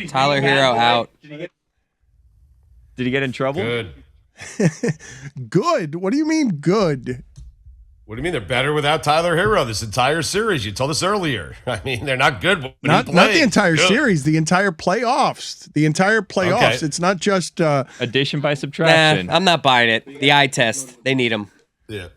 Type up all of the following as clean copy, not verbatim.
Tyler Herro out. Did he get in trouble? Good. Good? What do you mean good? What do you mean they're better without Tyler Herro this entire series? You told us earlier. I mean, they're not good when Not he plays. the entire Good. series, the entire playoffs. The entire playoffs. Okay. It's not just Addition by subtraction. Nah, I'm not buying it. The eye test. They need him. Yeah.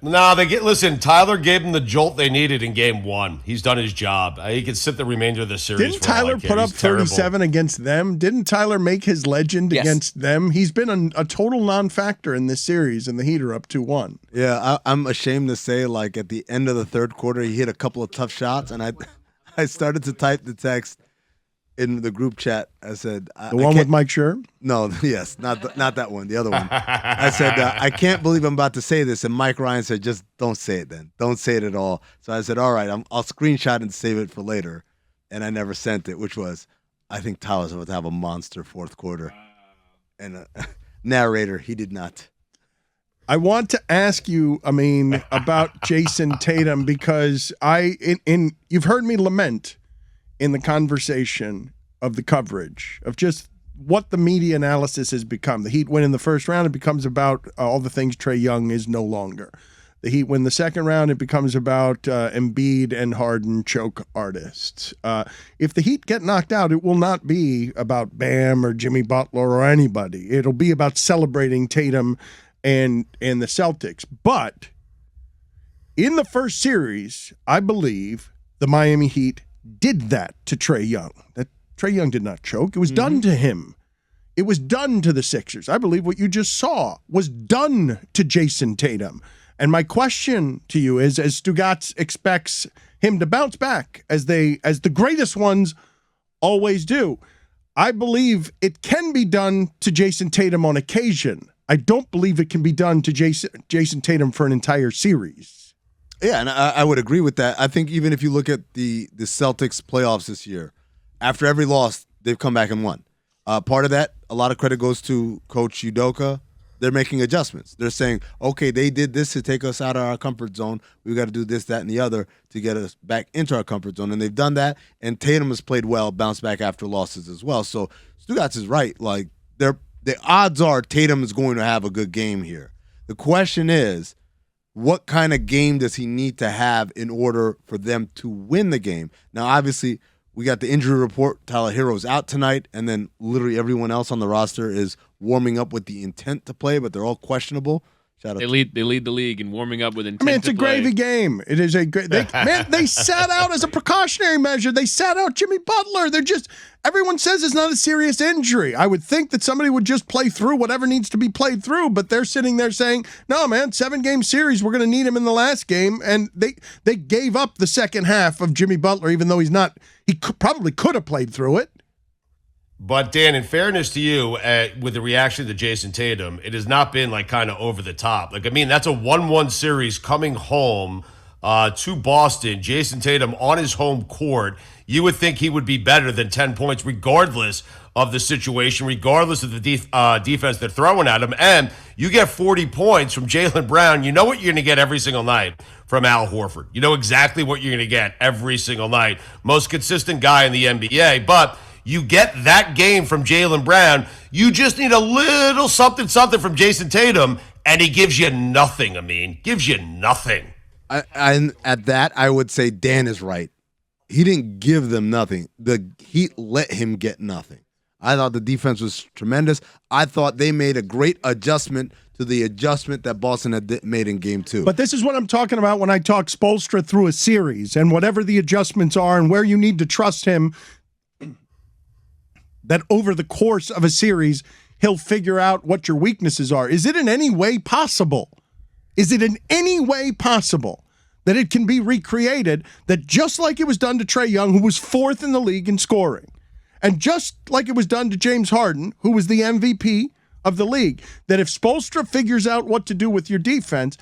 No, listen, Tyler gave them the jolt they needed in game one. He's done his job. He can sit the remainder of the series. Didn't Tyler put up 37 against them? Didn't Tyler make his legend against them? He's been a total non-factor in this series, and the Heat are up 2-1. Yeah, I'm ashamed to say, like, at the end of the third quarter, he hit a couple of tough shots, and I started to type the text in the group chat. I said, The one with Mike Scherr? No, yes, not that one, the other one. I said, I can't believe I'm about to say this, and Mike Ryan said, just don't say it then. Don't say it at all. So I said, all right, I'll screenshot and save it for later, and I never sent it, which was, I think Tyler's about to have a monster fourth quarter. And narrator, he did not. I want to ask you, about Jason Tatum, because you've heard me lament in the conversation of the coverage of just what the media analysis has become. The Heat win in the first round, it becomes about all the things Trae Young is no longer. The Heat win the second round, it becomes about Embiid and Harden choke artists. If the Heat get knocked out, it will not be about Bam or Jimmy Butler or anybody. It'll be about celebrating Tatum and the Celtics. But in the first series, I believe the Miami Heat did that to Trae Young. That Trae Young did not choke. It was done to him. It was done to the Sixers. I believe what you just saw was done to Jason Tatum. And my question to you is, as Stugotz expects him to bounce back as the greatest ones always do, I believe it can be done to Jason Tatum on occasion. I don't believe it can be done to Jason Tatum for an entire series. Yeah, and I would agree with that. I think even if you look at the Celtics playoffs this year, after every loss, they've come back and won. Part of that, a lot of credit goes to Coach Udoka. They're making adjustments. They're saying, okay, they did this to take us out of our comfort zone. We've got to do this, that, and the other to get us back into our comfort zone. And they've done that, and Tatum has played well, bounced back after losses as well. So Stugotz is right. Like, the odds are Tatum is going to have a good game here. The question is, what kind of game does he need to have in order for them to win the game? Now, obviously, we got the injury report. Tyler Herro's out tonight, and then literally everyone else on the roster is warming up with the intent to play, but they're all questionable. They lead the league in warming up with intent. It's a gravy game. It is a great. They sat out as a precautionary measure. They sat out Jimmy Butler. Everyone says it's not a serious injury. I would think that somebody would just play through whatever needs to be played through, but they're sitting there saying, "No, man, 7-game series. We're going to need him in the last game." And they gave up the second half of Jimmy Butler, even though he's not. Probably could have played through it. But, Dan, in fairness to you, with the reaction to Jason Tatum, it has not been, kind of over the top. That's a 1-1 series coming home to Boston. Jason Tatum on his home court. You would think he would be better than 10 points regardless of the situation, regardless of the defense they're throwing at him. And you get 40 points from Jaylen Brown. You know what you're going to get every single night from Al Horford. You know exactly what you're going to get every single night. Most consistent guy in the NBA. But you get that game from Jaylen Brown. You just need a little something from Jason Tatum, and he gives you nothing, Gives you nothing. And at that, I would say Dan is right. He didn't give them nothing. The Heat let him get nothing. I thought the defense was tremendous. I thought they made a great adjustment to the adjustment that Boston had made in Game 2. But this is what I'm talking about when I talk Spoelstra through a series and whatever the adjustments are and where you need to trust him, that over the course of a series, he'll figure out what your weaknesses are. Is it in any way possible? Is it in any way possible that it can be recreated, that just like it was done to Trae Young, who was 4th in the league in scoring, and just like it was done to James Harden, who was the MVP of the league, that if Spoelstra figures out what to do with your defense,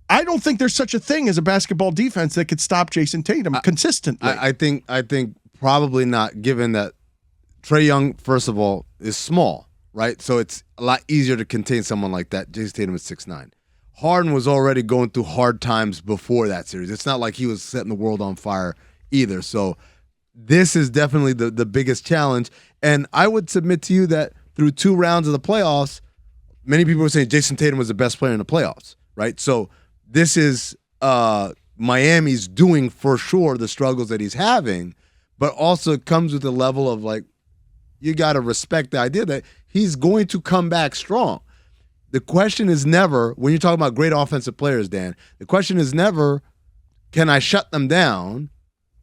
I don't think there's such a thing as a basketball defense that could stop Jason Tatum consistently. I think probably not, given that Trae Young, first of all, is small, right? So it's a lot easier to contain someone like that. Jason Tatum is 6'9". Harden was already going through hard times before that series. It's not like he was setting the world on fire either. So this is definitely the biggest challenge. And I would submit to you that through 2 rounds of the playoffs, many people were saying Jason Tatum was the best player in the playoffs, right? So this is Miami's doing for sure the struggles that he's having, but also it comes with a level of like, you got to respect the idea that he's going to come back strong. The question is never, when you're talking about great offensive players, Dan, the question is never, can I shut them down,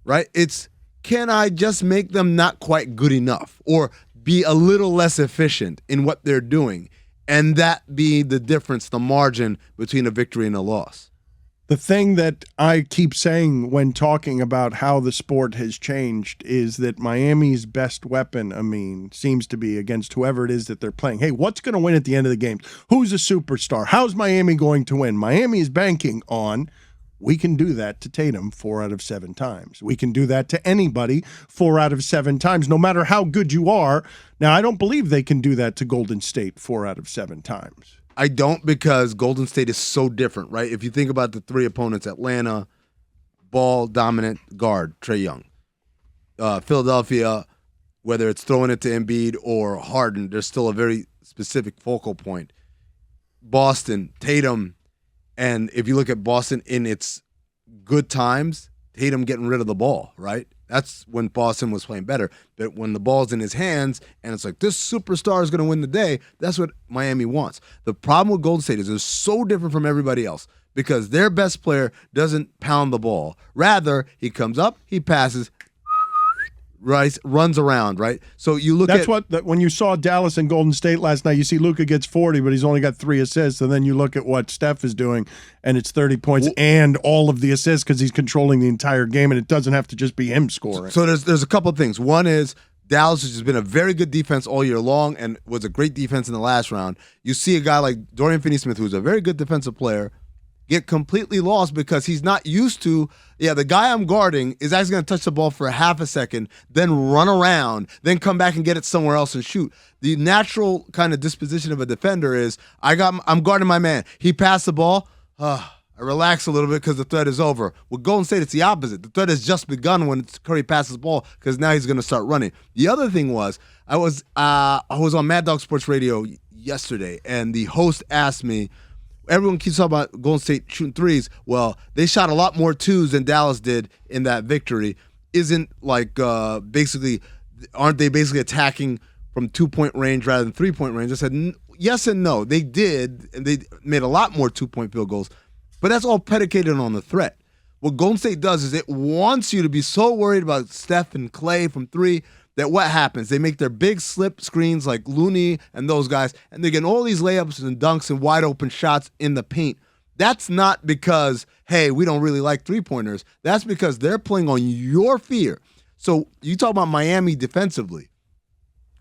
right? It's, can I just make them not quite good enough or be a little less efficient in what they're doing? And that be the difference, the margin between a victory and a loss. The thing that I keep saying when talking about how the sport has changed is that Miami's best weapon, seems to be against whoever it is that they're playing. Hey, what's going to win at the end of the game? Who's a superstar? How's Miami going to win? Miami is banking on, we can do that to Tatum 4 out of 7 times. We can do that to anybody 4 out of 7 times, no matter how good you are. Now, I don't believe they can do that to Golden State 4 out of 7 times. I don't, because Golden State is so different, right? If you think about the 3 opponents, Atlanta, ball dominant guard, Trae Young. Philadelphia, whether it's throwing it to Embiid or Harden, there's still a very specific focal point. Boston, Tatum, and if you look at Boston in its good times, Tatum getting rid of the ball, right? That's when Boston was playing better. But when the ball's in his hands and it's like, this superstar is going to win the day, that's what Miami wants. The problem with Golden State is they're so different from everybody else because their best player doesn't pound the ball. Rather, he comes up, he passes, right, runs around, right? So you look when you saw Dallas and Golden State last night, you see Luka gets 40, but he's only got 3 assists. And then you look at what Steph is doing, and it's 30 points and all of the assists because he's controlling the entire game, and it doesn't have to just be him scoring. So there's a couple of things. One is Dallas has been a very good defense all year long and was a great defense in the last round. You see a guy like Dorian Finney-Smith, who's a very good defensive player, get completely lost because he's not used to, the guy I'm guarding is actually going to touch the ball for a half a second, then run around, then come back and get it somewhere else and shoot. The natural kind of disposition of a defender is, I'm guarding my man. He passed the ball, I relax a little bit because the threat is over. With Golden State, it's the opposite. The threat has just begun when Curry passes the ball because now he's going to start running. The other thing was, I was on Mad Dog Sports Radio yesterday, and the host asked me, everyone keeps talking about Golden State shooting threes. Well, they shot a lot more 2s than Dallas did in that victory. Isn't like aren't they basically attacking from 2-point range rather than 3-point range? I said yes and no. They did, and they made a lot more 2-point field goals, but that's all predicated on the threat. What Golden State does is it wants you to be so worried about Steph and Clay from 3 that what happens? They make their big slip screens like Looney and those guys, and they get all these layups and dunks and wide open shots in the paint. That's not because, hey, we don't really like 3-pointers. That's because they're playing on your fear. So you talk about Miami defensively.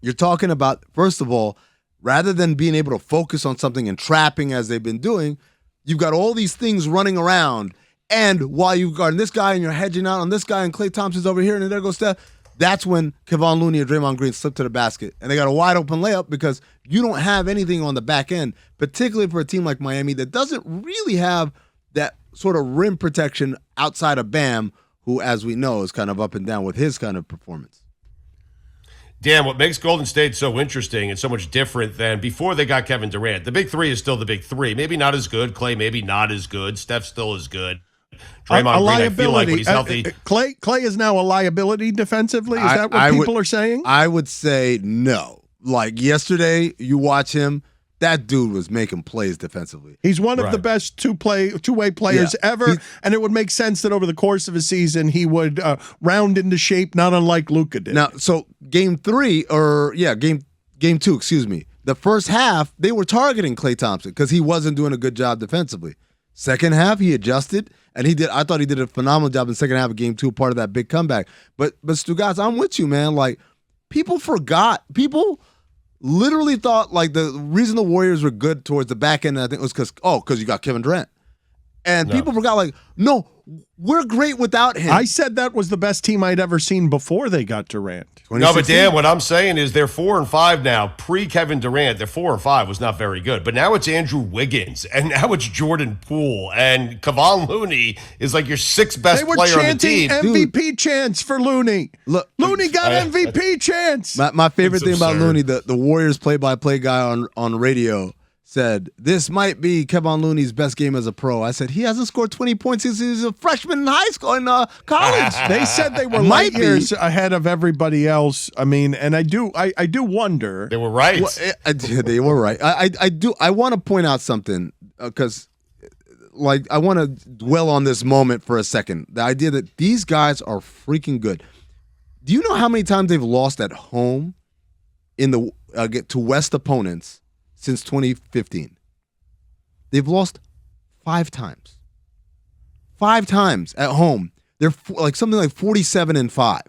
You're talking about, first of all, rather than being able to focus on something and trapping as they've been doing, you've got all these things running around, and while you're guarding this guy and you're hedging out on this guy and Klay Thompson's over here and there goes Steph, that's when Kevon Looney or Draymond Green slip to the basket. And they got a wide open layup because you don't have anything on the back end, particularly for a team like Miami that doesn't really have that sort of rim protection outside of Bam, who, as we know, is kind of up and down with his kind of performance. Dan, what makes Golden State so interesting and so much different than before they got Kevin Durant? The big 3 is still the big 3. Maybe not as good. Clay maybe not as good. Steph still is good. Draymond Green, I feel like when he's healthy. Clay is now a liability defensively? Is that what people are saying? I would say no. Like yesterday, you watch him, that dude was making plays defensively. He's one of the best two-way players ever, and it would make sense that over the course of a season he would round into shape, not unlike Luka did. Now, so game 2, excuse me. The first half, they were targeting Klay Thompson because he wasn't doing a good job defensively. Second half, he adjusted, and I thought he did a phenomenal job in the second half of game 2, part of that big comeback. But Stugotz, I'm with you, man. Like, people literally thought like the reason the Warriors were good towards the back end, I think, was because you got Kevin Durant. And people forgot, like, no, we're great without him. I said that was the best team I'd ever seen before they got Durant. No, but Dan, what I'm saying is they're 4-5 now. Pre-Kevin Durant, their 4-5 was not very good. But now it's Andrew Wiggins, and now it's Jordan Poole, and Kevon Looney is like your sixth best player on the team. They were chanting MVP chants for Looney. Look, Looney got MVP chants. My favorite thing about absurd. Looney, the Warriors play-by-play guy on radio said, this might be Kevon Looney's best game as a pro. I said, he hasn't scored 20 points since he was a freshman in high school, in college. They said they were light years ahead of everybody else. I mean, and I do wonder. They were right. Well, they were right. I want to point out something because, like, I want to dwell on this moment for a second. The idea that these guys are freaking good. Do you know how many times they've lost at home in the to West opponents since 2015? They've lost 5 times. 5 times at home. They're like something like 47-5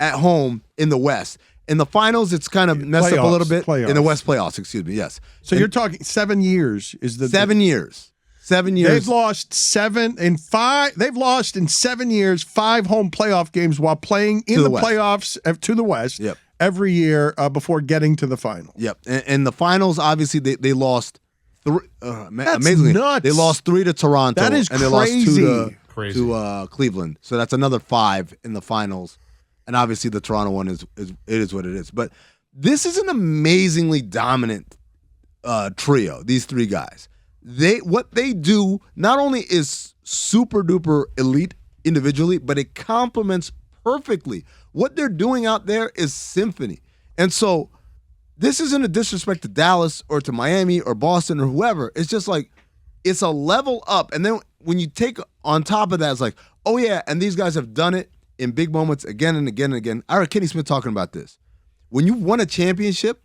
at home in the West. In the finals, it's kind of messed up a little bit. In the West playoffs, excuse me, yes. So you're talking 7 years is the 7 years. 7 years. They've lost 7 in 5. They've lost in 7 years 5 home playoff games while playing in the playoffs to the West. Yep. Every year before getting to the final. Yep. And the finals, obviously, they lost 3. That's amazingly, nuts. they lost 3 to Toronto. That is and they crazy. lost 2 to Cleveland. So that's another 5 in the finals. And obviously, the Toronto one is what it is. But this is an amazingly dominant trio. These 3 guys. What they do not only is super duper elite individually, but it complements perfectly. What they're doing out there is symphony. And so this isn't a disrespect to Dallas or to Miami or Boston or whoever. It's just like, it's a level up. And then when you take on top of that, it's like, oh yeah, and these guys have done it in big moments again and again and again. I heard Kenny Smith talking about this. When you won a championship,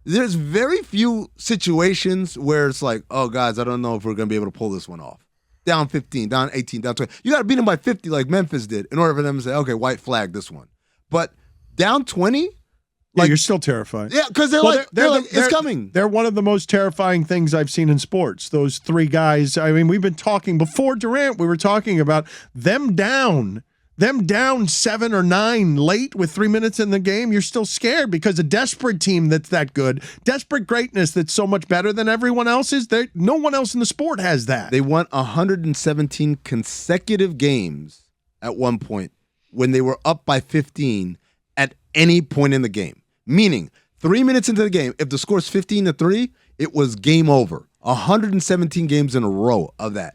there's very few situations where it's like, oh guys, I don't know if we're going to be able to pull this one off. Down 15, down 18, down 20. You got to beat them by 50 like Memphis did in order for them to say, okay, white flag this one. But down 20, like, you're still terrified. Yeah, because they're like, it's coming. They're one of the most terrifying things I've seen in sports. Those 3 guys. I mean, we've been talking before Durant. We were talking about them down 7 or 9 late with 3 minutes in the game. You're still scared because a desperate team that's that good, desperate greatness that's so much better than everyone else's. No one else in the sport has that. They won 117 consecutive games at one point when they were up by 15 at any point in the game. Meaning, 3 minutes into the game, if the score's 15-3, it was game over. 117 games in a row of that.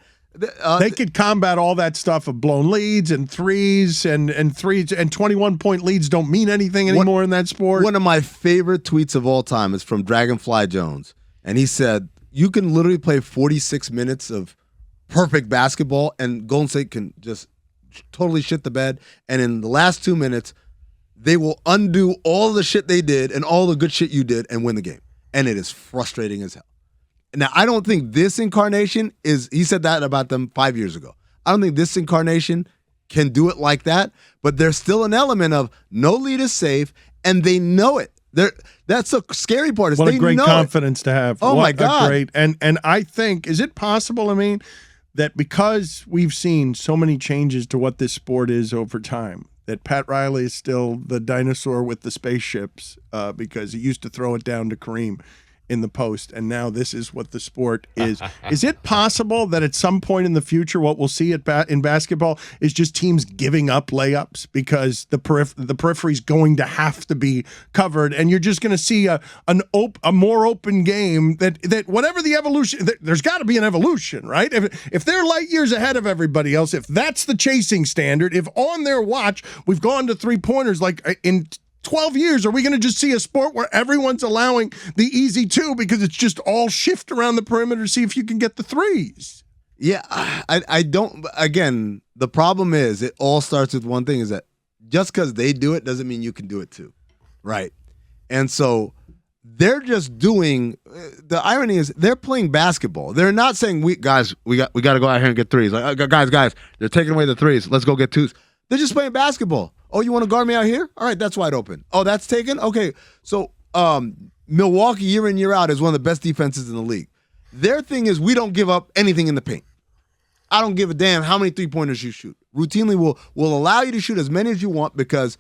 They could combat all that stuff of blown leads and threes and 21-point leads don't mean anything anymore in that sport. One of my favorite tweets of all time is from Dragonfly Jones. And he said, you can literally play 46 minutes of perfect basketball and Golden State can just totally shit the bed. And in the last 2 minutes, they will undo all the shit they did and all the good shit you did and win the game. And it is frustrating as hell. Now, I don't think this incarnation he said that about them 5 years ago. I don't think this incarnation can do it like that, but there's still an element of no lead is safe, and they know it. That's the scary part. What a great confidence to have. Oh, my God. Great. And I think, is it possible, I mean, that because we've seen so many changes to what this sport is over time, that Pat Riley is still the dinosaur with the spaceships because he used to throw it down to Kareem in the post, and now this is what the sport is. Is it possible that at some point in the future what we'll see in basketball is just teams giving up layups because the periphery is going to have to be covered, and you're just going to see a more open game that whatever the evolution, there's got to be an evolution, right? If they're light years ahead of everybody else, if that's the chasing standard, if on their watch we've gone to 3-pointers like in 12 years, are we going to just see a sport where everyone's allowing the easy 2 because it's just all shift around the perimeter to see if you can get the 3s? Yeah, I don't. Again, the problem is it all starts with one thing, is that just because they do it doesn't mean you can do it too, right? And so they're just doing, the irony is they're playing basketball. They're not saying, we got to go out here and get 3s. Like, guys, they're taking away the 3s. Let's go get 2s. They're just playing basketball. Oh, you want to guard me out here? All right, that's wide open. Oh, that's taken? Okay. So Milwaukee, year in, year out, is one of the best defenses in the league. Their thing is we don't give up anything in the paint. I don't give a damn how many three-pointers you shoot. Routinely will allow you to shoot as many as you want because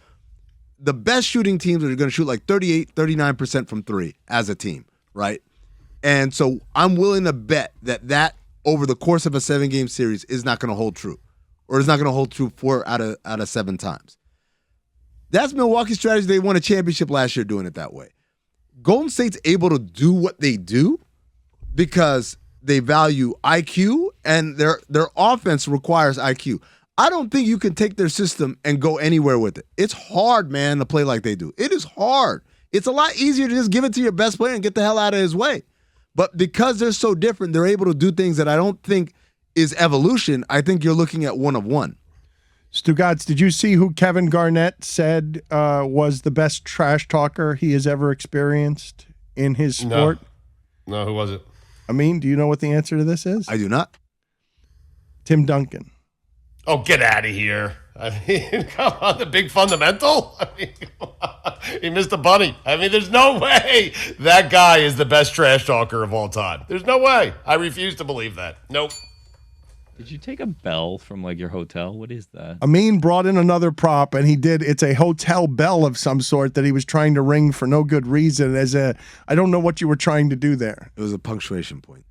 the best shooting teams are going to shoot like 38, 39% from three as a team, right? And so I'm willing to bet that over the course of a 7-game series is not going to hold true, or is not going to hold true 4 out of 7 times. That's Milwaukee's strategy. They won a championship last year doing it that way. Golden State's able to do what they do because they value IQ, and their offense requires IQ. I don't think you can take their system and go anywhere with it. It's hard, man, to play like they do. It is hard. It's a lot easier to just give it to your best player and get the hell out of his way. But because they're so different, they're able to do things that I don't think is evolution. I think you're looking at one of one. Stugotz, did you see who Kevin Garnett said was the best trash talker he has ever experienced in his sport? No, who was it? I mean, do you know what the answer to this is? I do not. Tim Duncan. Oh, get out of here. I mean, come on, the big fundamental? I mean, he missed a bunny. I mean, there's no way that guy is the best trash talker of all time. There's no way. I refuse to believe that. Nope. Did you take a bell from like your hotel? What is that? Amin brought in another prop, and it's a hotel bell of some sort that he was trying to ring for no good reason. I don't know what you were trying to do there. It was a punctuation point.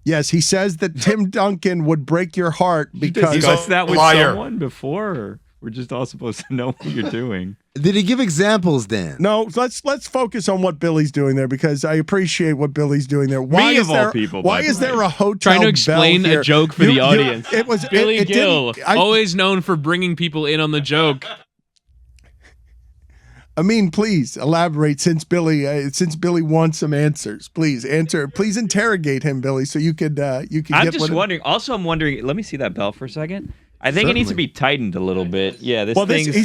Yes, he says that Tim Duncan would break your heart because He's discussed that with liar. someone before? Or we're just all supposed to know what you're doing. Did he give examples, Dan? No, let's focus on what Billy's doing there because I appreciate what Billy's doing there. Why Me is of all there, people, Why by is the there way. a hotel Trying to bell explain here? a joke for the audience. It was Billy it Gill, didn't- I- always known for bringing people in on the joke. Amin, please elaborate since Billy wants some answers. Please answer. Please interrogate him, Billy, so you could I'm get just what wondering. Also, I'm wondering. Let me see that bell for a second. I think it needs to be tightened a little bit. Yeah, this thing. he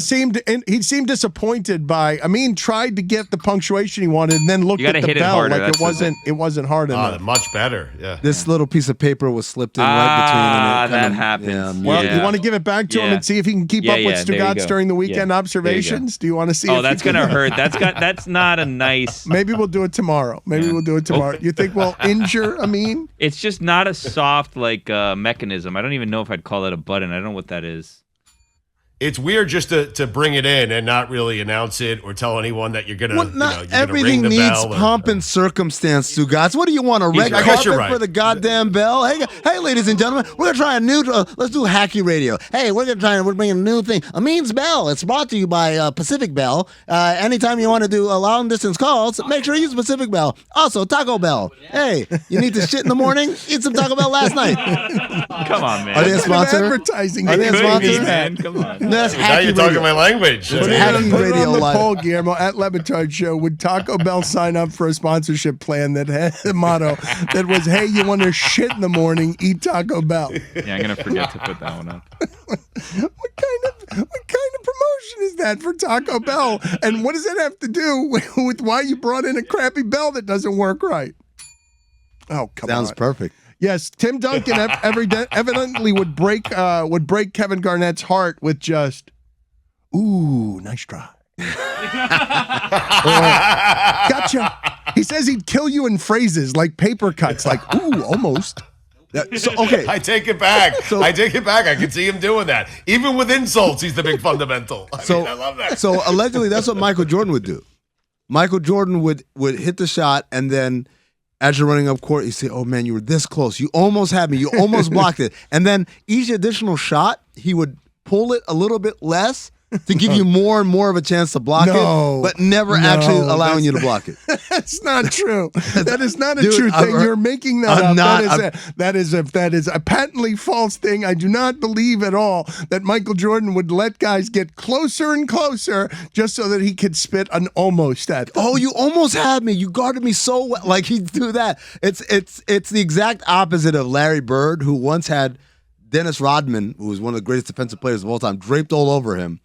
seemed disappointed by. Amin tried to get the punctuation he wanted, and then looked You at gotta the hit it bell harder, like that's it wasn't hard enough. Much better. Yeah. This little piece of paper was slipped in right between. that happens. Well, Yeah. you want to give it back to him Yeah. and see if he can keep Yeah, up with yeah, there you Stugotz go. during the weekend Yeah, observations? Do you want to see? Oh, if that's he can- gonna hurt. That's not a nice. Maybe we'll do it tomorrow. We'll do it tomorrow. You think we'll injure Amin? It's just not a soft mechanism. I don't even know if I'd call that a button. I don't know what that is. It's weird just to bring it in and not really announce it or tell anyone that you're gonna. Well, not you're gonna everything ring the needs bell pomp and circumstance, Stugotz. What do you want, a red right. I guess carpet you're right. for the goddamn bell? Hey, ladies and gentlemen, we're gonna try a new. Let's do hacky radio. Hey, we're bringing a new thing. Amin's Bell. It's brought to you by Pacific Bell. Anytime you want to do long distance calls, make sure you use Pacific Bell. Also, Taco Bell. Hey, you need to shit in the morning? Eat some Taco Bell last night. Come on, man. Are they a An sponsor? advertising. Are they a Could be, sponsor? man. Come on. That's Now you're hacky talking radio. my language. It's Yeah. hacky Put it radio on the live. poll, Guillermo, at LeBatard Show. Would Taco Bell sign up for a sponsorship plan that had the motto that was, hey, you want to shit in the morning, eat Taco Bell? Yeah, I'm gonna forget to put that one up. What kind of promotion is that for Taco Bell? And what does that have to do with why you brought in a crappy bell that doesn't work right? Oh, come on. Sounds perfect. Yes, Tim Duncan evidently would break Kevin Garnett's heart with just, ooh, nice try. Gotcha. He says he'd kill you in phrases like paper cuts, like, ooh, almost. So, okay. I take it back. I take it back. I can see him doing that. Even with insults, he's the big fundamental. I mean, I love that. So allegedly, that's what Michael Jordan would do. Michael Jordan would hit the shot, and then as you're running up court, you say, "Oh man, you were this close. You almost had me. You almost blocked it." And then each additional shot, he would pull it a little bit less to give you more and more of a chance to block it, but never actually allowing you to block it. That's not true. That is not a Dude, true thing. You're making that I'm up. not- That is a patently false thing. I do not believe at all that Michael Jordan would let guys get closer and closer just so that he could spit an almost at them. Oh, you almost had me. You guarded me so well. Like he'd do that. It's the exact opposite of Larry Bird, who once had Dennis Rodman, who was one of the greatest defensive players of all time, draped all over him.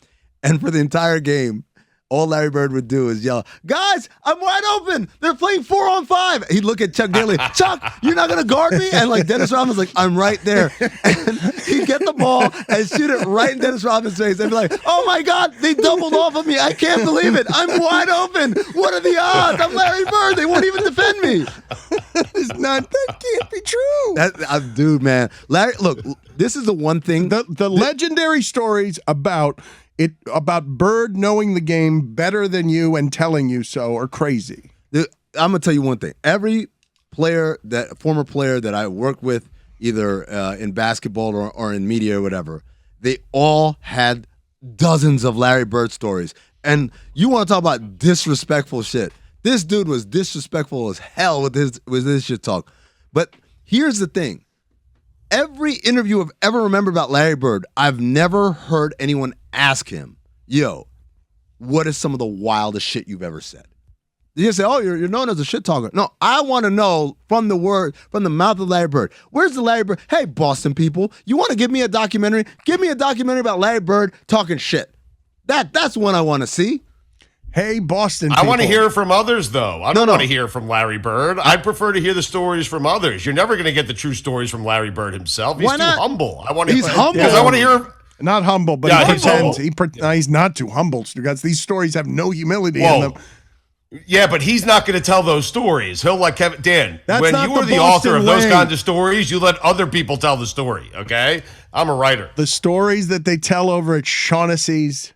And for the entire game, all Larry Bird would do is yell, "Guys, I'm wide open. They're playing 4-on-5." He'd look at Chuck Daly. "Chuck, you're not going to guard me?" And like Dennis Rodman's like, "I'm right there." And he'd get the ball and shoot it right in Dennis Rodman's face. And be like, "Oh my God, they doubled off of me. I can't believe it. I'm wide open. What are the odds? I'm Larry Bird. They won't even defend me." That can't be true. Dude, man. Larry, look, this is the one thing. The legendary stories about Bird knowing the game better than you and telling you so are crazy. I'm gonna tell you one thing. Every former player that I worked with, either in basketball or in media or whatever, they all had dozens of Larry Bird stories. And you want to talk about disrespectful shit? This dude was disrespectful as hell with his shit talk. But here's the thing. Every interview I've ever remembered about Larry Bird, I've never heard anyone ask him, yo, what is some of the wildest shit you've ever said? You say, oh, you're known as a shit talker. No, I want to know from the mouth of Larry Bird. Where's the Larry Bird? Hey, Boston people, you want to give me a documentary? Give me a documentary about Larry Bird talking shit. That's one I want to see. Hey, Boston people. I want to hear from others, though. I don't want to hear from Larry Bird. I prefer to hear the stories from others. You're never going to get the true stories from Larry Bird himself. He's Why not? too humble. He's humble. Because I want to hear... Not humble, but he pretends. He's not too humble, Stugotz. These stories have no humility in them. Yeah, but he's not going to tell those stories. He'll like Kevin. Dan, That's when not you are the the author of Boston those way. kinds of stories, you let other people tell the story, okay? I'm a writer. The stories that they tell over at Shaughnessy's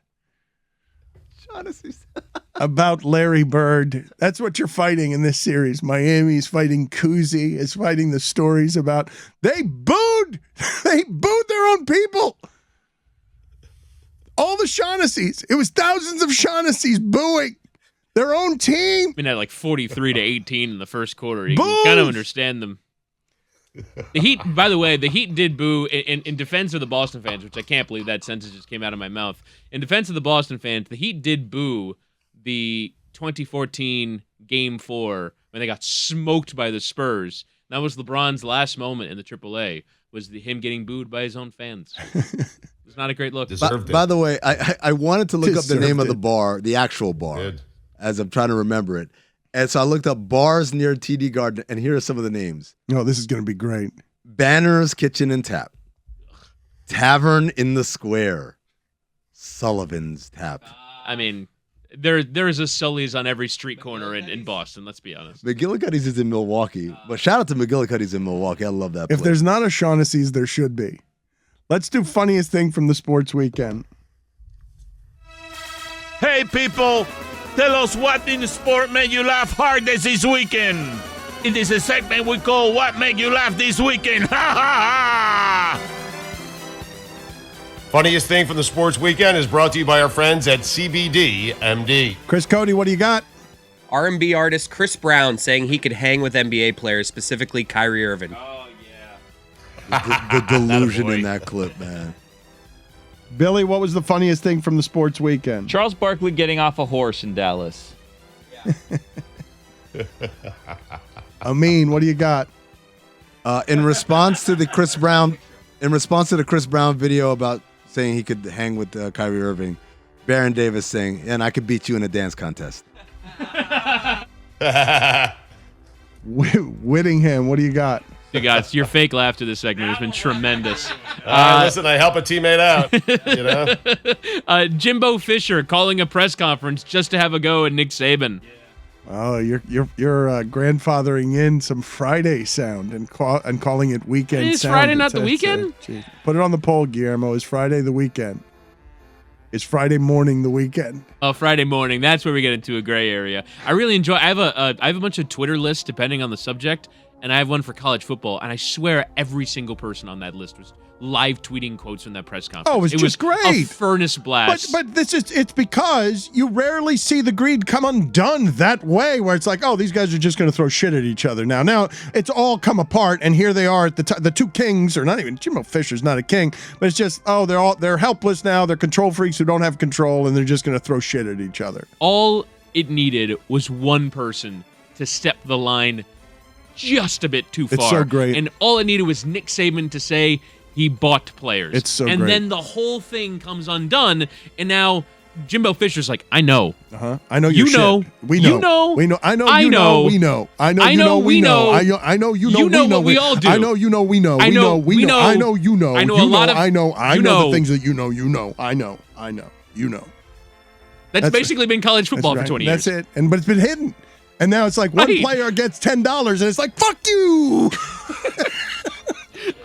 about Larry Bird. That's what you're fighting in this series. Miami's fighting Cousy. Is fighting the stories about they booed their own people. All the Shaughnessy's. It was thousands of Shaughnessy's booing their own team. Been at like 43-18 in the first quarter. You can kind of understand them. The Heat, by the way, the Heat did boo in defense of the Boston fans, which I can't believe that sentence just came out of my mouth. In defense of the Boston fans, the Heat did boo the 2014 Game 4 when they got smoked by the Spurs. That was LeBron's last moment in the AAA, was him getting booed by his own fans. It's not a great look. By the way, I wanted to look up the name of the bar, the actual bar, Good. as I'm trying to remember it. And so I looked up bars near TD Garden, and here are some of the names. Oh, this is going to be great. Banner's Kitchen and Tap. Tavern in the Square. Sullivan's Tap. I mean, there's a Sully's on every street corner in Boston, let's be honest. McGillicuddy's is in Milwaukee. But shout out to McGillicuddy's in Milwaukee. I love that place. If there's not a Shaughnessy's, there should be. Let's do funniest thing from the sports weekend. Hey, people, tell us what in the sport made you laugh hardest this weekend. It is a segment we call What Made You Laugh This Weekend. Ha ha ha! Funniest thing from the sports weekend is brought to you by our friends at CBD MD. Chris Cody, what do you got? R&B artist Chris Brown saying he could hang with NBA players, specifically Kyrie Irving. the delusion in that clip, man. Billy, what was the funniest thing from the sports weekend? Charles Barkley getting off a horse in Dallas. Amin, what do you got? In response to the Chris Brown video about saying he could hang with Kyrie Irving, Baron Davis saying, and I could beat you in a dance contest. Whittingham, what do you got? You guys, your fake laugh to this segment has been tremendous. Listen, I help a teammate out, you know? Jimbo Fisher calling a press conference just to have a go at Nick Saban. Oh, you're grandfathering in some Friday sound and calling it weekend Is sound. Friday not the weekend? Put it on the poll, Guillermo. Is Friday the weekend? Is Friday morning the weekend? Oh, Friday morning. That's where we get into a gray area. I really enjoy. I have a bunch of Twitter lists depending on the subject, and I have one for college football. And I swear every single person on that list was live tweeting quotes from that press conference. Oh, it was just great. A furnace blast. But it's because you rarely see the greed come undone that way, where it's like, oh, these guys are just going to throw shit at each other now. Now it's all come apart, and here they are at the two kings, or not even Jimbo Fisher's not a king, but it's just they're helpless now. They're control freaks who don't have control, and they're just going to throw shit at each other. All it needed was one person to step the line just a bit too far. It's so great. And all it needed was Nick Saban to say he bought players. It's so and great. then the whole thing comes undone, and now Jimbo Fisher's like, I know. I know You your know. shit. We know. You know. We know. I know. I You know. know. We know. I know. I You know. know. We We know. know. I know. You know. You know We know. what we all do. I know. You know. We know. I We know. know. We We know. know. I know. You know. I know You a lot of- I know. I you know know. the things that you know. You know. I know. I know. You know. That's basically been college football That's for right. 20 years. That's it. But it's been hidden. And now it's like one Right. player gets $10, and it's like, fuck you.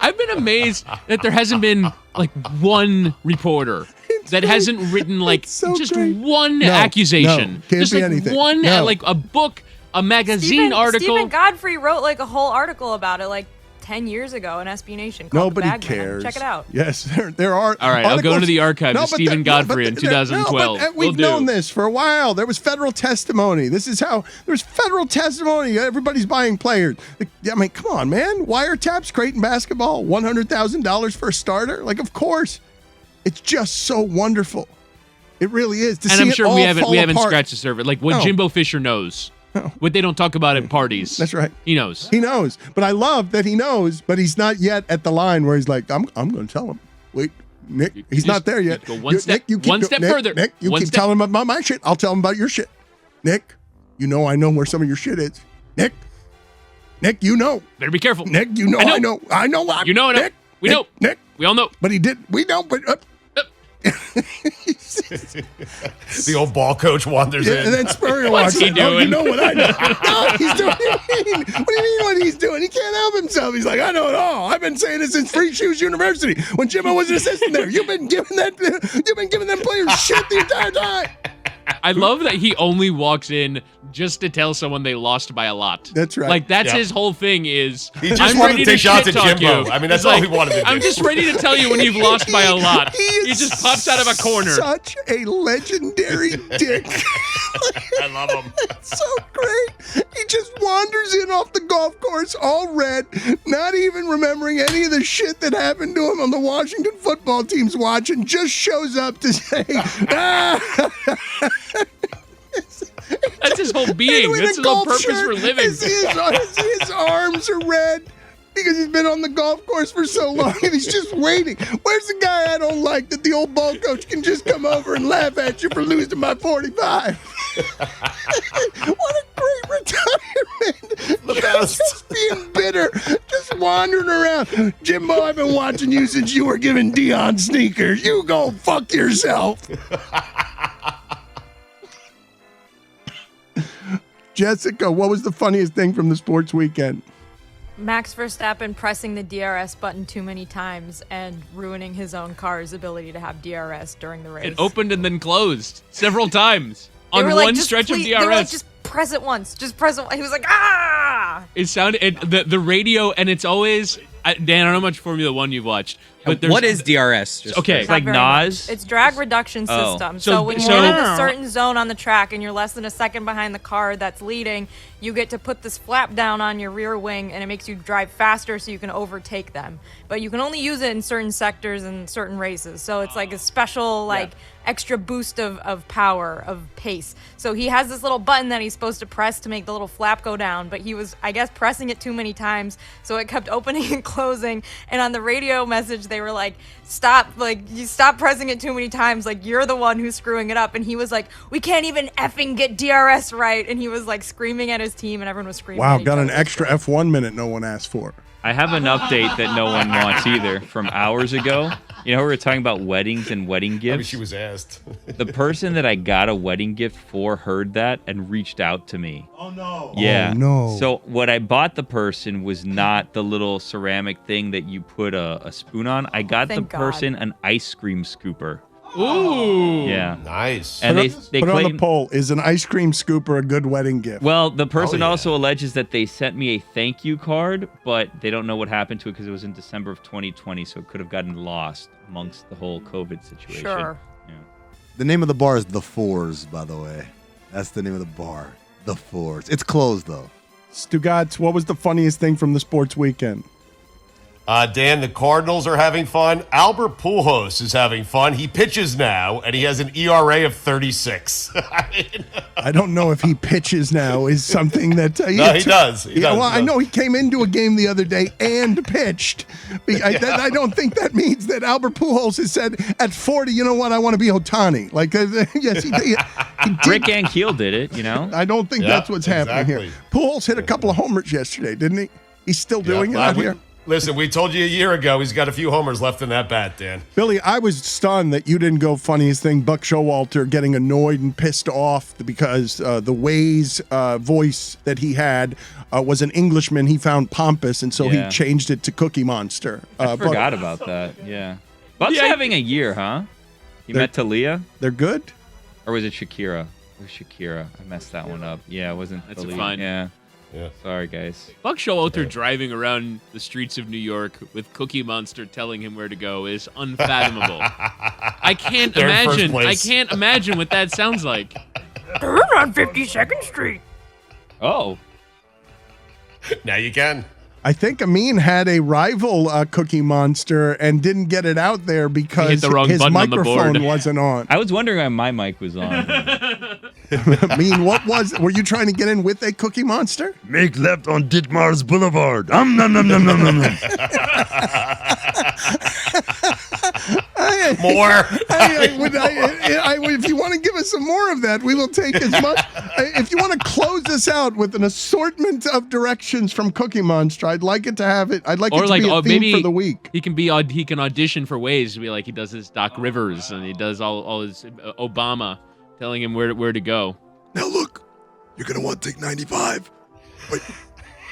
I've been amazed that there hasn't been like one reporter that hasn't written like so just great. one No, accusation. can't just be like anything. one, No. like a book, a magazine article. Stephen Godfrey wrote like a whole article about it like 10 years ago in SB Nation. called Nobody The Bagman. cares. Check it out. Yes, there are. All right, I'll go into the archives of but Stephen Godfrey in 2012. We've Will do. known this for a while. There was federal testimony. This is how there's federal testimony. Everybody's buying players. I mean, come on, man. Wiretaps, Creighton basketball, $100,000 for a starter. Like, of course, it's just so wonderful. It really is. To And see I'm it sure all we haven't fall apart. scratched the surface. Like what No. Jimbo Fisher knows. What they don't talk about at parties. That's right. He knows. He knows. But I love that he knows, but he's not yet at the line where he's like, I'm going to tell him. Wait, Nick, he's just not there yet. go one step- one step Nick, further. Nick, you One keep step- telling him about my shit. I'll tell him about your shit. Nick, you know I know where some of your shit is. Nick, you know. Better be careful. Nick, you know I know. I know. You know I know. Nick, We Nick, know. Nick, We all know. but he did. We know, but The old ball coach wanders yeah, and in. then Spurrier What's walks he in. Oh, you doing? know what I know. No, he's doing. What do you mean? What do you mean what he's doing? He can't help himself. He's like, I know it all. I've been saying it since Free Shoes University when Jimbo was an assistant there. You've been giving them players shit the entire time. I love that he only walks in just to tell someone they lost by a lot. That's right. Like that's Yeah. his whole thing is He just I'm wanted ready to take shots shit at talk Jimbo. you. I mean, that's He's all like, he wanted to do. I'm just ready to tell you when you've lost by a lot. He He just pops out of a corner. Such a legendary dick. I love him. So great. He just wanders in off the golf course all red, not even remembering any of the shit that happened to him on the Washington football team's watch, and just shows up to say, That's his whole being. in a That's his whole golf purpose shirt. for living. His arms are red because he's been on the golf course for so long and he's just waiting. Where's the guy I don't like that the old ball coach can just come over and laugh at you for losing by 45? What a great retirement. The best. Just being bitter, just wandering around. Jimbo, I've been watching you since you were giving Dion sneakers. You go fuck yourself. Jessica, what was the funniest thing from the sports weekend? Max Verstappen pressing the DRS button too many times and ruining his own car's ability to have DRS during the race. It opened and then closed several times They on were like, one "Just stretch please-" of They were like, DRS. just press it once. Just press it. He was like, ah! It sounded the radio, and it's always Dan. I don't know how much Formula One you've watched, but there's What is DRS? Just Okay. It's like Not very Nas. much. It's drag reduction Oh. system. So- So when so- you're in a certain zone on the track and you're less than a second behind the car that's leading, you get to put this flap down on your rear wing and it makes you drive faster so you can overtake them. But you can only use it in certain sectors and certain races. So it's like a special extra boost of power, of pace. So he has this little button that he's supposed to press to make the little flap go down, but he was, I guess, pressing it too many times, so it kept opening and closing. And on the radio message, they were like, stop, like, you stop pressing it too many times, like, you're the one who's screwing it up. And he was like, we can't even effing get DRS right. And he was like screaming at his team, and everyone was screaming. Wow, at each got an other. extra F1 minute no one asked for. I have an update that no one wants either from hours ago. You know, we were talking about weddings and wedding Maybe gifts. she was asked. The person that I got a wedding gift for heard that and reached out to me. Oh no. Yeah. Oh, no. So what I bought the person was not the little ceramic thing that you put a spoon on. I got Thank the God. person an ice cream scooper. Ooh. Yeah. Nice. And they Put it on the claim. poll. Is an ice cream scooper a good wedding gift? Well, the person yeah. also alleges that they sent me a thank you card, but they don't know what happened to it because it was in December of 2020, so it could have gotten lost amongst the whole COVID situation. Sure. Yeah. The name of the bar is The Fours, by the way. That's the name of the bar. The Fours. It's closed though. Stugotz, what was the funniest thing from the sports weekend? Dan, the Cardinals are having fun. Albert Pujols is having fun. He pitches now, and he has an ERA of 36. I don't know if he pitches now is something that No, he does. He does. Well, I He does. know he came into a game the other day and pitched. I don't think that means that Albert Pujols has said at 40, you know what, I want to be Otani. Like, yes, he did. Rick Ankiel did it, you know? I don't think Yeah, that's what's happening here. exactly. Pujols hit a couple of homers yesterday, didn't he? He's still doing it out here. Listen, we told you a year ago he's got a few homers left in that bat, Dan. Billy, I was stunned that you didn't go funniest thing, Buck Showalter getting annoyed and pissed off because the Waze voice that he had was an Englishman he found pompous, and so he changed it to Cookie Monster. I forgot about that, yeah. Buck's having a year, huh? You met Talia? They're good? Or was it Shakira? It was Shakira. I messed that one up. Yeah, it wasn't That's Talia. fine. Yeah. Yeah. Sorry, guys. Buck Showalter driving around the streets of New York with Cookie Monster telling him where to go is unfathomable. I can't They're in first imagine. I place. can't imagine what that sounds like. Turn on 52nd Street. Oh. Now you can. I think Amin had a rival Cookie Monster and didn't get it out there because the wrong his button on the microphone board. wasn't on. I was wondering why my mic was on. Amin, were you trying to get in with a Cookie Monster? Make left on Ditmars Boulevard. Nom nom nom nom nom nom. More. If you want to give us some more of that, we will take as much. If you want to close this out with an assortment of directions from Cookie Monster, I'd like it to have it. I'd like it to be a theme maybe for the week. He can audition for Waze to be like he does his Doc Rivers and he does all his Obama telling him where to go. Now look, you're gonna want to take 95, but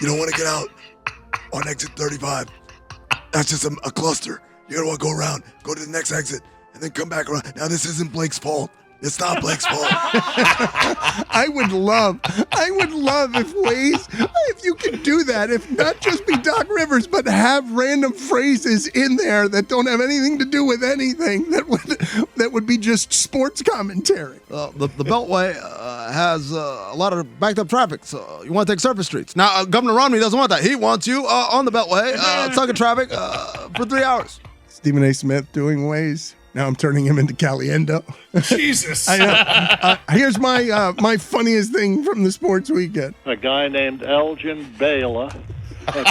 you don't want to get out on exit 35. That's just a cluster. You're gonna want to go around, go to the next exit, and then come back around. Now this isn't Blake's fault. It's not Blake's fault. I would love if Waze, if you could do that, if not just be Doc Rivers, but have random phrases in there that don't have anything to do with anything, that would be just sports commentary. The Beltway has a lot of backed up traffic, so you want to take surface streets. Now, Governor Romney doesn't want that. He wants you on the Beltway, stuck in traffic for 3 hours. Stephen A. Smith doing Waze. Now I'm turning him into Caliendo. Jesus. Here's my funniest thing from the sports weekend. A guy named Elgin Baylor, a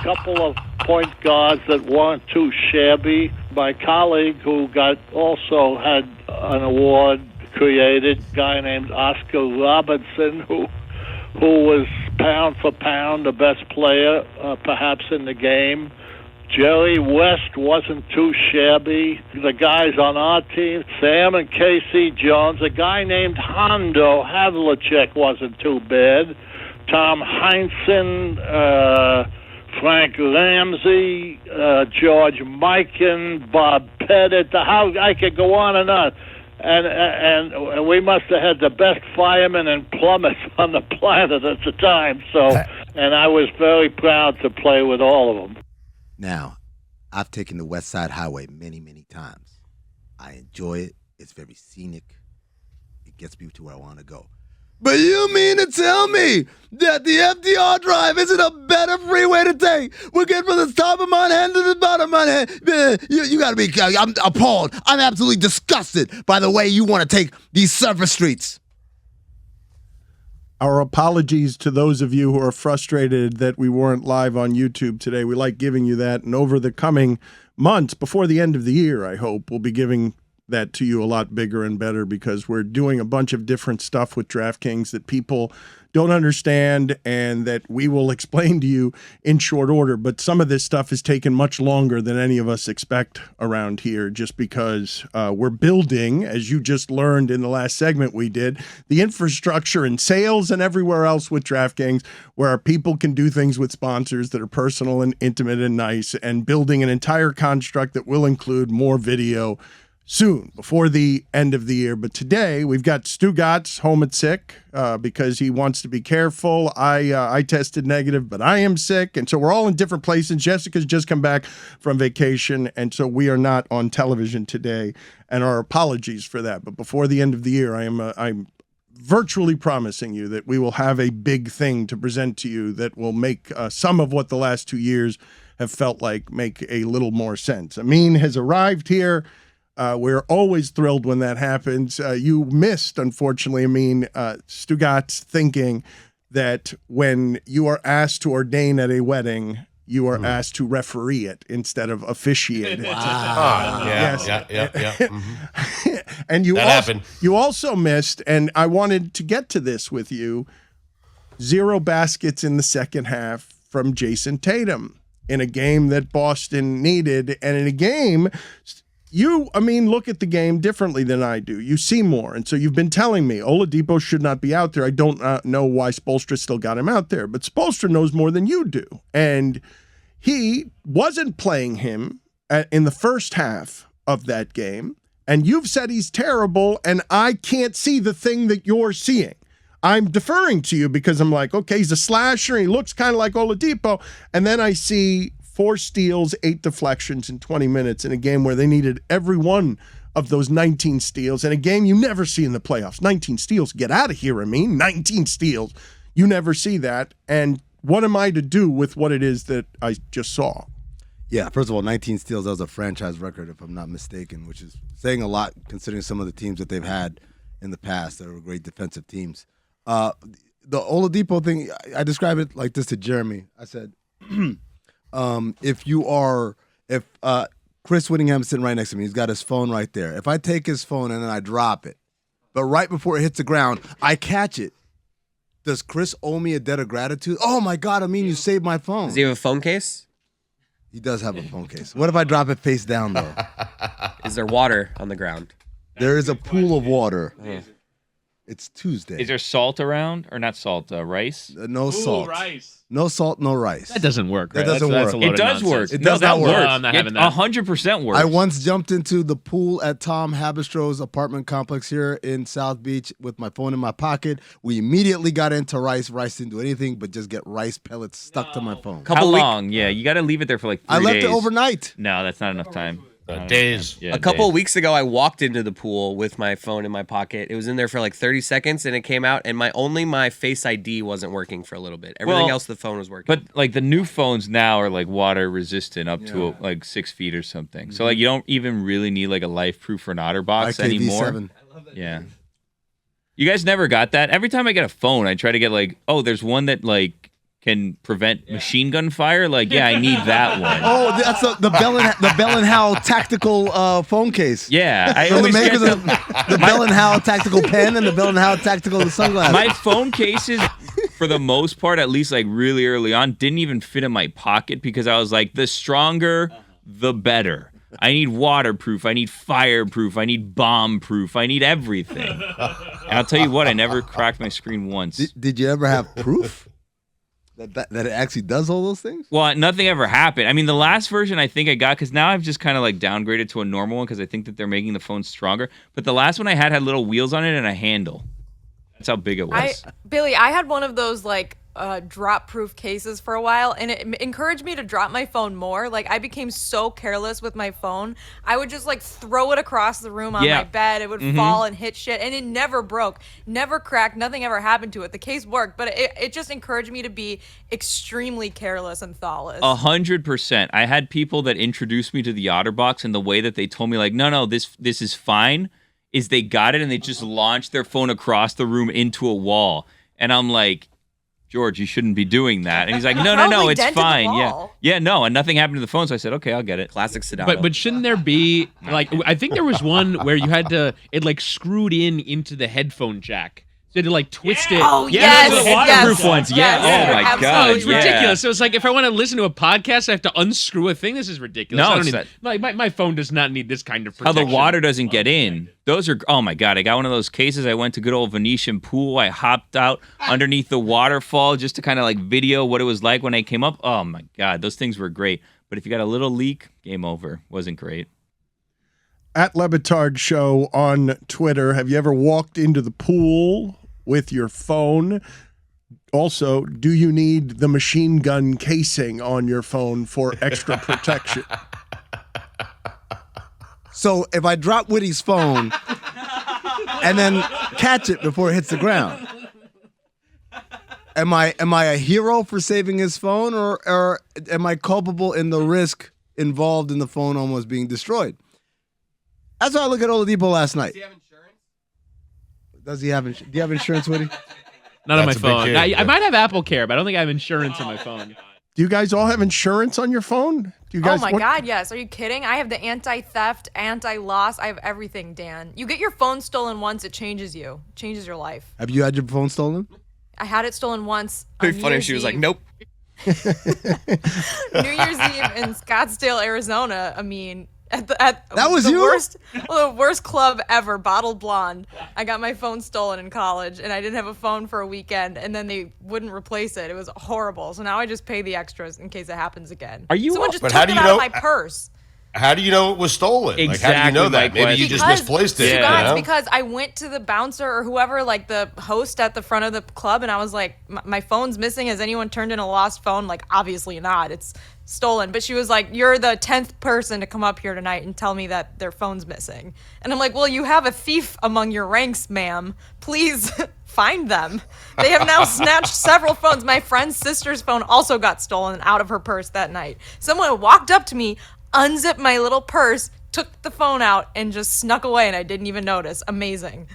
couple of point guards that weren't too shabby. My colleague who also had an award created, a guy named Oscar Robertson, who was pound for pound the best player perhaps in the game. Jerry West wasn't too shabby. The guys on our team, Sam and Casey Jones, a guy named Hondo Havlicek wasn't too bad. Tom Heinsohn, Frank Ramsey, George Mikan, Bob Pettit. I could go on and on. And we must have had the best firemen and plumbers on the planet at the time. So, and I was very proud to play with all of them. Now, I've taken the West Side Highway many, many times. I enjoy it. It's very scenic. It gets me to where I want to go. But you mean to tell me that the FDR Drive isn't a better freeway to take? We're getting from the top of Manhattan to the bottom of Manhattan. You got to be, I'm appalled. I'm absolutely disgusted by the way you want to take these surface streets. Our apologies to those of you who are frustrated that we weren't live on YouTube today. We like giving you that. And over the coming months, before the end of the year, I hope, we'll be giving that to you a lot bigger and better because we're doing a bunch of different stuff with DraftKings that people don't understand and that we will explain to you in short order. But some of this stuff has taken much longer than any of us expect around here just because we're building, as you just learned in the last segment we did, the infrastructure in sales and everywhere else with DraftKings where our people can do things with sponsors that are personal and intimate and nice and building an entire construct that will include more video soon, before the end of the year. But today, we've got Stugotz home at sick because he wants to be careful. I tested negative, but I am sick. And so we're all in different places. Jessica's just come back from vacation, and so we are not on television today, and our apologies for that. But before the end of the year, I'm virtually promising you that we will have a big thing to present to you that will make some of what the last 2 years have felt like make a little more sense. Amin has arrived here. We're always thrilled when that happens. You missed, unfortunately, Stugotz thinking that when you are asked to ordain at a wedding, you are asked to referee it instead of officiate it. Wow. Yeah. Mm-hmm. And happened. You also missed, and I wanted to get to this with you, 0 baskets in the second half, from Jason Tatum in a game that Boston needed. And in a game, look at the game differently than I do. You see more. And so you've been telling me Oladipo should not be out there. I don't know why Spoelstra still got him out there, but Spoelstra knows more than you do. And he wasn't playing him in the first half of that game. And you've said he's terrible, and I can't see the thing that you're seeing. I'm deferring to you because I'm like, okay, he's a slasher. He looks kind of like Oladipo. And then I see 4 steals, 8 deflections in 20 minutes in a game where they needed every one of those 19 steals. In a game you never see in the playoffs. 19 steals. Get out of here, 19 steals. You never see that. And what am I to do with what it is that I just saw? Yeah, first of all, 19 steals, that was a franchise record, if I'm not mistaken, which is saying a lot considering some of the teams that they've had in the past that were great defensive teams. The Oladipo thing, I described it like this to Jeremy. I said, if Chris Whittingham's sitting right next to me, he's got his phone right there. If I take his phone and then I drop it, but right before it hits the ground, I catch it. Does Chris owe me a debt of gratitude? Oh my God, you saved my phone. Does he have a phone case? He does have a phone case. What if I drop it face down, though? Is there water on the ground? There is a pool of water. It's Tuesday. Is there salt around? Or not salt, rice? No salt. Rice. No salt, no rice. That doesn't work. Right? That doesn't work. That's a load It of does nonsense. work. It does not work. I'm not having that. 100% works. I once jumped into the pool at Tom Habistro's apartment complex here in South Beach with my phone in my pocket. We immediately got into rice. Rice didn't do anything but just get rice pellets stuck to my phone. How long? Yeah, you got to leave it there for like 3 days. I left it overnight. No, that's not enough time. Days. Yeah, A couple of weeks ago, I walked into the pool with my phone in my pocket. It was in there for like 30 seconds, and it came out, and my Face ID wasn't working for a little bit. Everything else, the phone was working. But like the new phones now are like water resistant up to like 6 feet or something. So like you don't even really need like a life proof or an OtterBox anymore. IKV7. Yeah. You guys never got that? Every time I get a phone, I try to get like, oh, there's one that like can prevent machine gun fire. Like, yeah, I need that one. Oh, that's the Bell and Howell tactical phone case. Yeah, I From the always get makers of the Bell and Howell tactical pen and the Bell and Howell tactical sunglasses. My phone cases, for the most part, at least like really early on, didn't even fit in my pocket because I was like, the stronger, the better. I need waterproof. I need fireproof. I need bomb-proof. I need everything. And I'll tell you what, I never cracked my screen once. Did you ever have proof that it actually does all those things? Well, nothing ever happened. I mean, the last version I think I got, because now I've just kind of like downgraded to a normal one because I think that they're making the phone stronger. But the last one I had little wheels on it and a handle. That's how big it was. Billy, I had one of those like drop-proof cases for a while, and it encouraged me to drop my phone more. Like, I became so careless with my phone. I would just like throw it across the room on my bed. It would fall and hit shit, and it never broke, never cracked, nothing ever happened to it. The case worked, but it just encouraged me to be extremely careless and thoughtless. 100%. I had people that introduced me to the OtterBox, and the way that they told me like, no, this is fine, is they got it and they just launched their phone across the room into a wall. And I'm like, George, you shouldn't be doing that. And he's like, no, it's fine. Yeah, no, and nothing happened to the phone, so I said, okay, I'll get it. Classic Sedano. But shouldn't there be like, I think there was one where you had to, it like screwed into the headphone jack. So you had to like twist it. Oh, yes. The waterproof ones. Yes. Oh my God. It's ridiculous. So it's like if I want to listen to a podcast, I have to unscrew a thing. This is ridiculous. No, I don't need, my phone does not need this kind of How protection. the water doesn't get in. Those are, oh my God, I got one of those cases. I went to good old Venetian pool. I hopped out underneath the waterfall just to kind of like video what it was like when I came up. Oh my God, those things were great. But if you got a little leak, game over. Wasn't great. At LeBatard Show on Twitter, have you ever walked into the pool with your phone? Also, do you need the machine gun casing on your phone for extra protection? So if I drop Witty's phone and then catch it before it hits the ground, am I a hero for saving his phone, or am I culpable in the risk involved in the phone almost being destroyed? That's how I look at Oladipo last night. Does he have insurance? Do you have insurance, Witty? Not on my That's a big phone. kid. I might have Apple Care, but I don't think I have insurance on my phone. Do you guys all have insurance on your phone? Do you guys? Oh my God, yes. Are you kidding? I have the anti-theft, anti-loss. I have everything, Dan. You get your phone stolen once, it changes you. Changes your life. Have you had your phone stolen? I had it stolen once. Pretty on funny. New She was Year's like, Eve. nope. New Year's Eve in Scottsdale, Arizona. I mean, That was the you? the worst club ever, Bottled Blonde. I got my phone stolen in college, and I didn't have a phone for a weekend, and then they wouldn't replace it. It was horrible. So now I just pay the extras in case it happens again. Are you? Someone just But took how do it you out know- of my purse. How do you know it was stolen? Like, how do Exactly you know that? my Maybe you just misplaced it. Stugotz, you know? because I went to the bouncer or whoever, like the host at the front of the club, and I was like, my phone's missing. Has anyone turned in a lost phone? Like, obviously not. It's stolen. But she was like, you're the 10th person to come up here tonight and tell me that their phone's missing. And I'm like, well, you have a thief among your ranks, ma'am. Please find them. They have now snatched several phones. My friend's sister's phone also got stolen out of her purse that night. Someone walked up to me, unzipped my little purse, took the phone out, and just snuck away, and I didn't even notice. Amazing.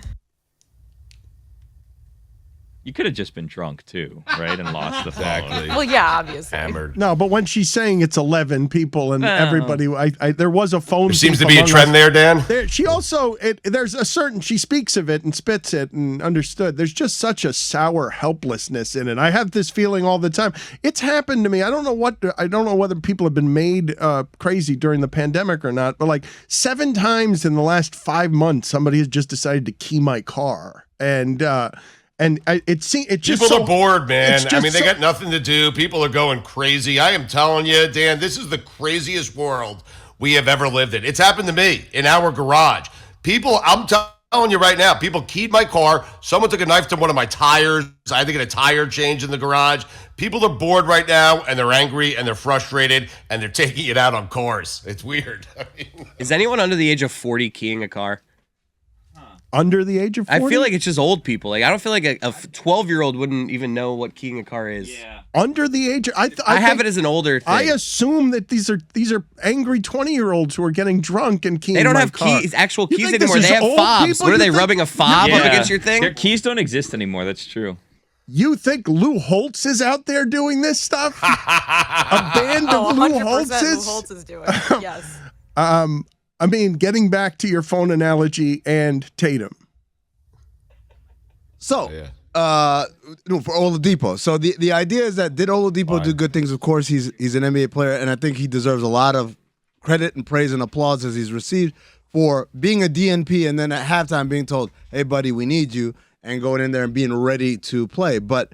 You could have just been drunk too, right? And lost the phone. Well, yeah, obviously. Hammered. No, but when she's saying it's 11 people and everybody, there was a phone. There seems to thief be a among trend us. there, Dan. She also, there's a certain, she speaks of it and spits it and understood. There's just such a sour helplessness in it. I have this feeling all the time. It's happened to me. I don't know whether people have been made crazy during the pandemic or not, but like 7 times in the last 5 months, somebody has just decided to key my car. It just People so, are bored, man. it's I just mean, they so- got nothing to do. People are going crazy. I am telling you, Dan, this is the craziest world we have ever lived in. It's happened to me in our garage. People, I'm telling you right now, people keyed my car. Someone took a knife to one of my tires. I had to get a tire change in the garage. People are bored right now, and they're angry, and they're frustrated, and they're taking it out on cars. It's weird. I mean, Is anyone under the age of 40 keying a car? under the age of 40? I feel like it's just old people. Like I don't feel like a 12-year-old wouldn't even know what keying a car is. Yeah. under the age. I have think- it as an older thing. I assume that these are angry 20-year-olds who are getting drunk and keying. They don't my have car. actual You keys think this anymore. is They have old fobs. people? What are You they think- rubbing a fob up against your thing? Their keys don't exist anymore. That's true. You think Lou Holtz is out there doing this stuff? A band Oh, of Lou 100% Holtzes? Lou Holtz is doing it. Yes. I mean, getting back to your phone analogy and Tatum. So, Yeah. no, for Oladipo. So the idea is that did Oladipo do good things? Of course, he's an NBA player, and I think he deserves a lot of credit and praise and applause as he's received for being a DNP and then at halftime being told, "Hey, buddy, we need you," and going in there and being ready to play. But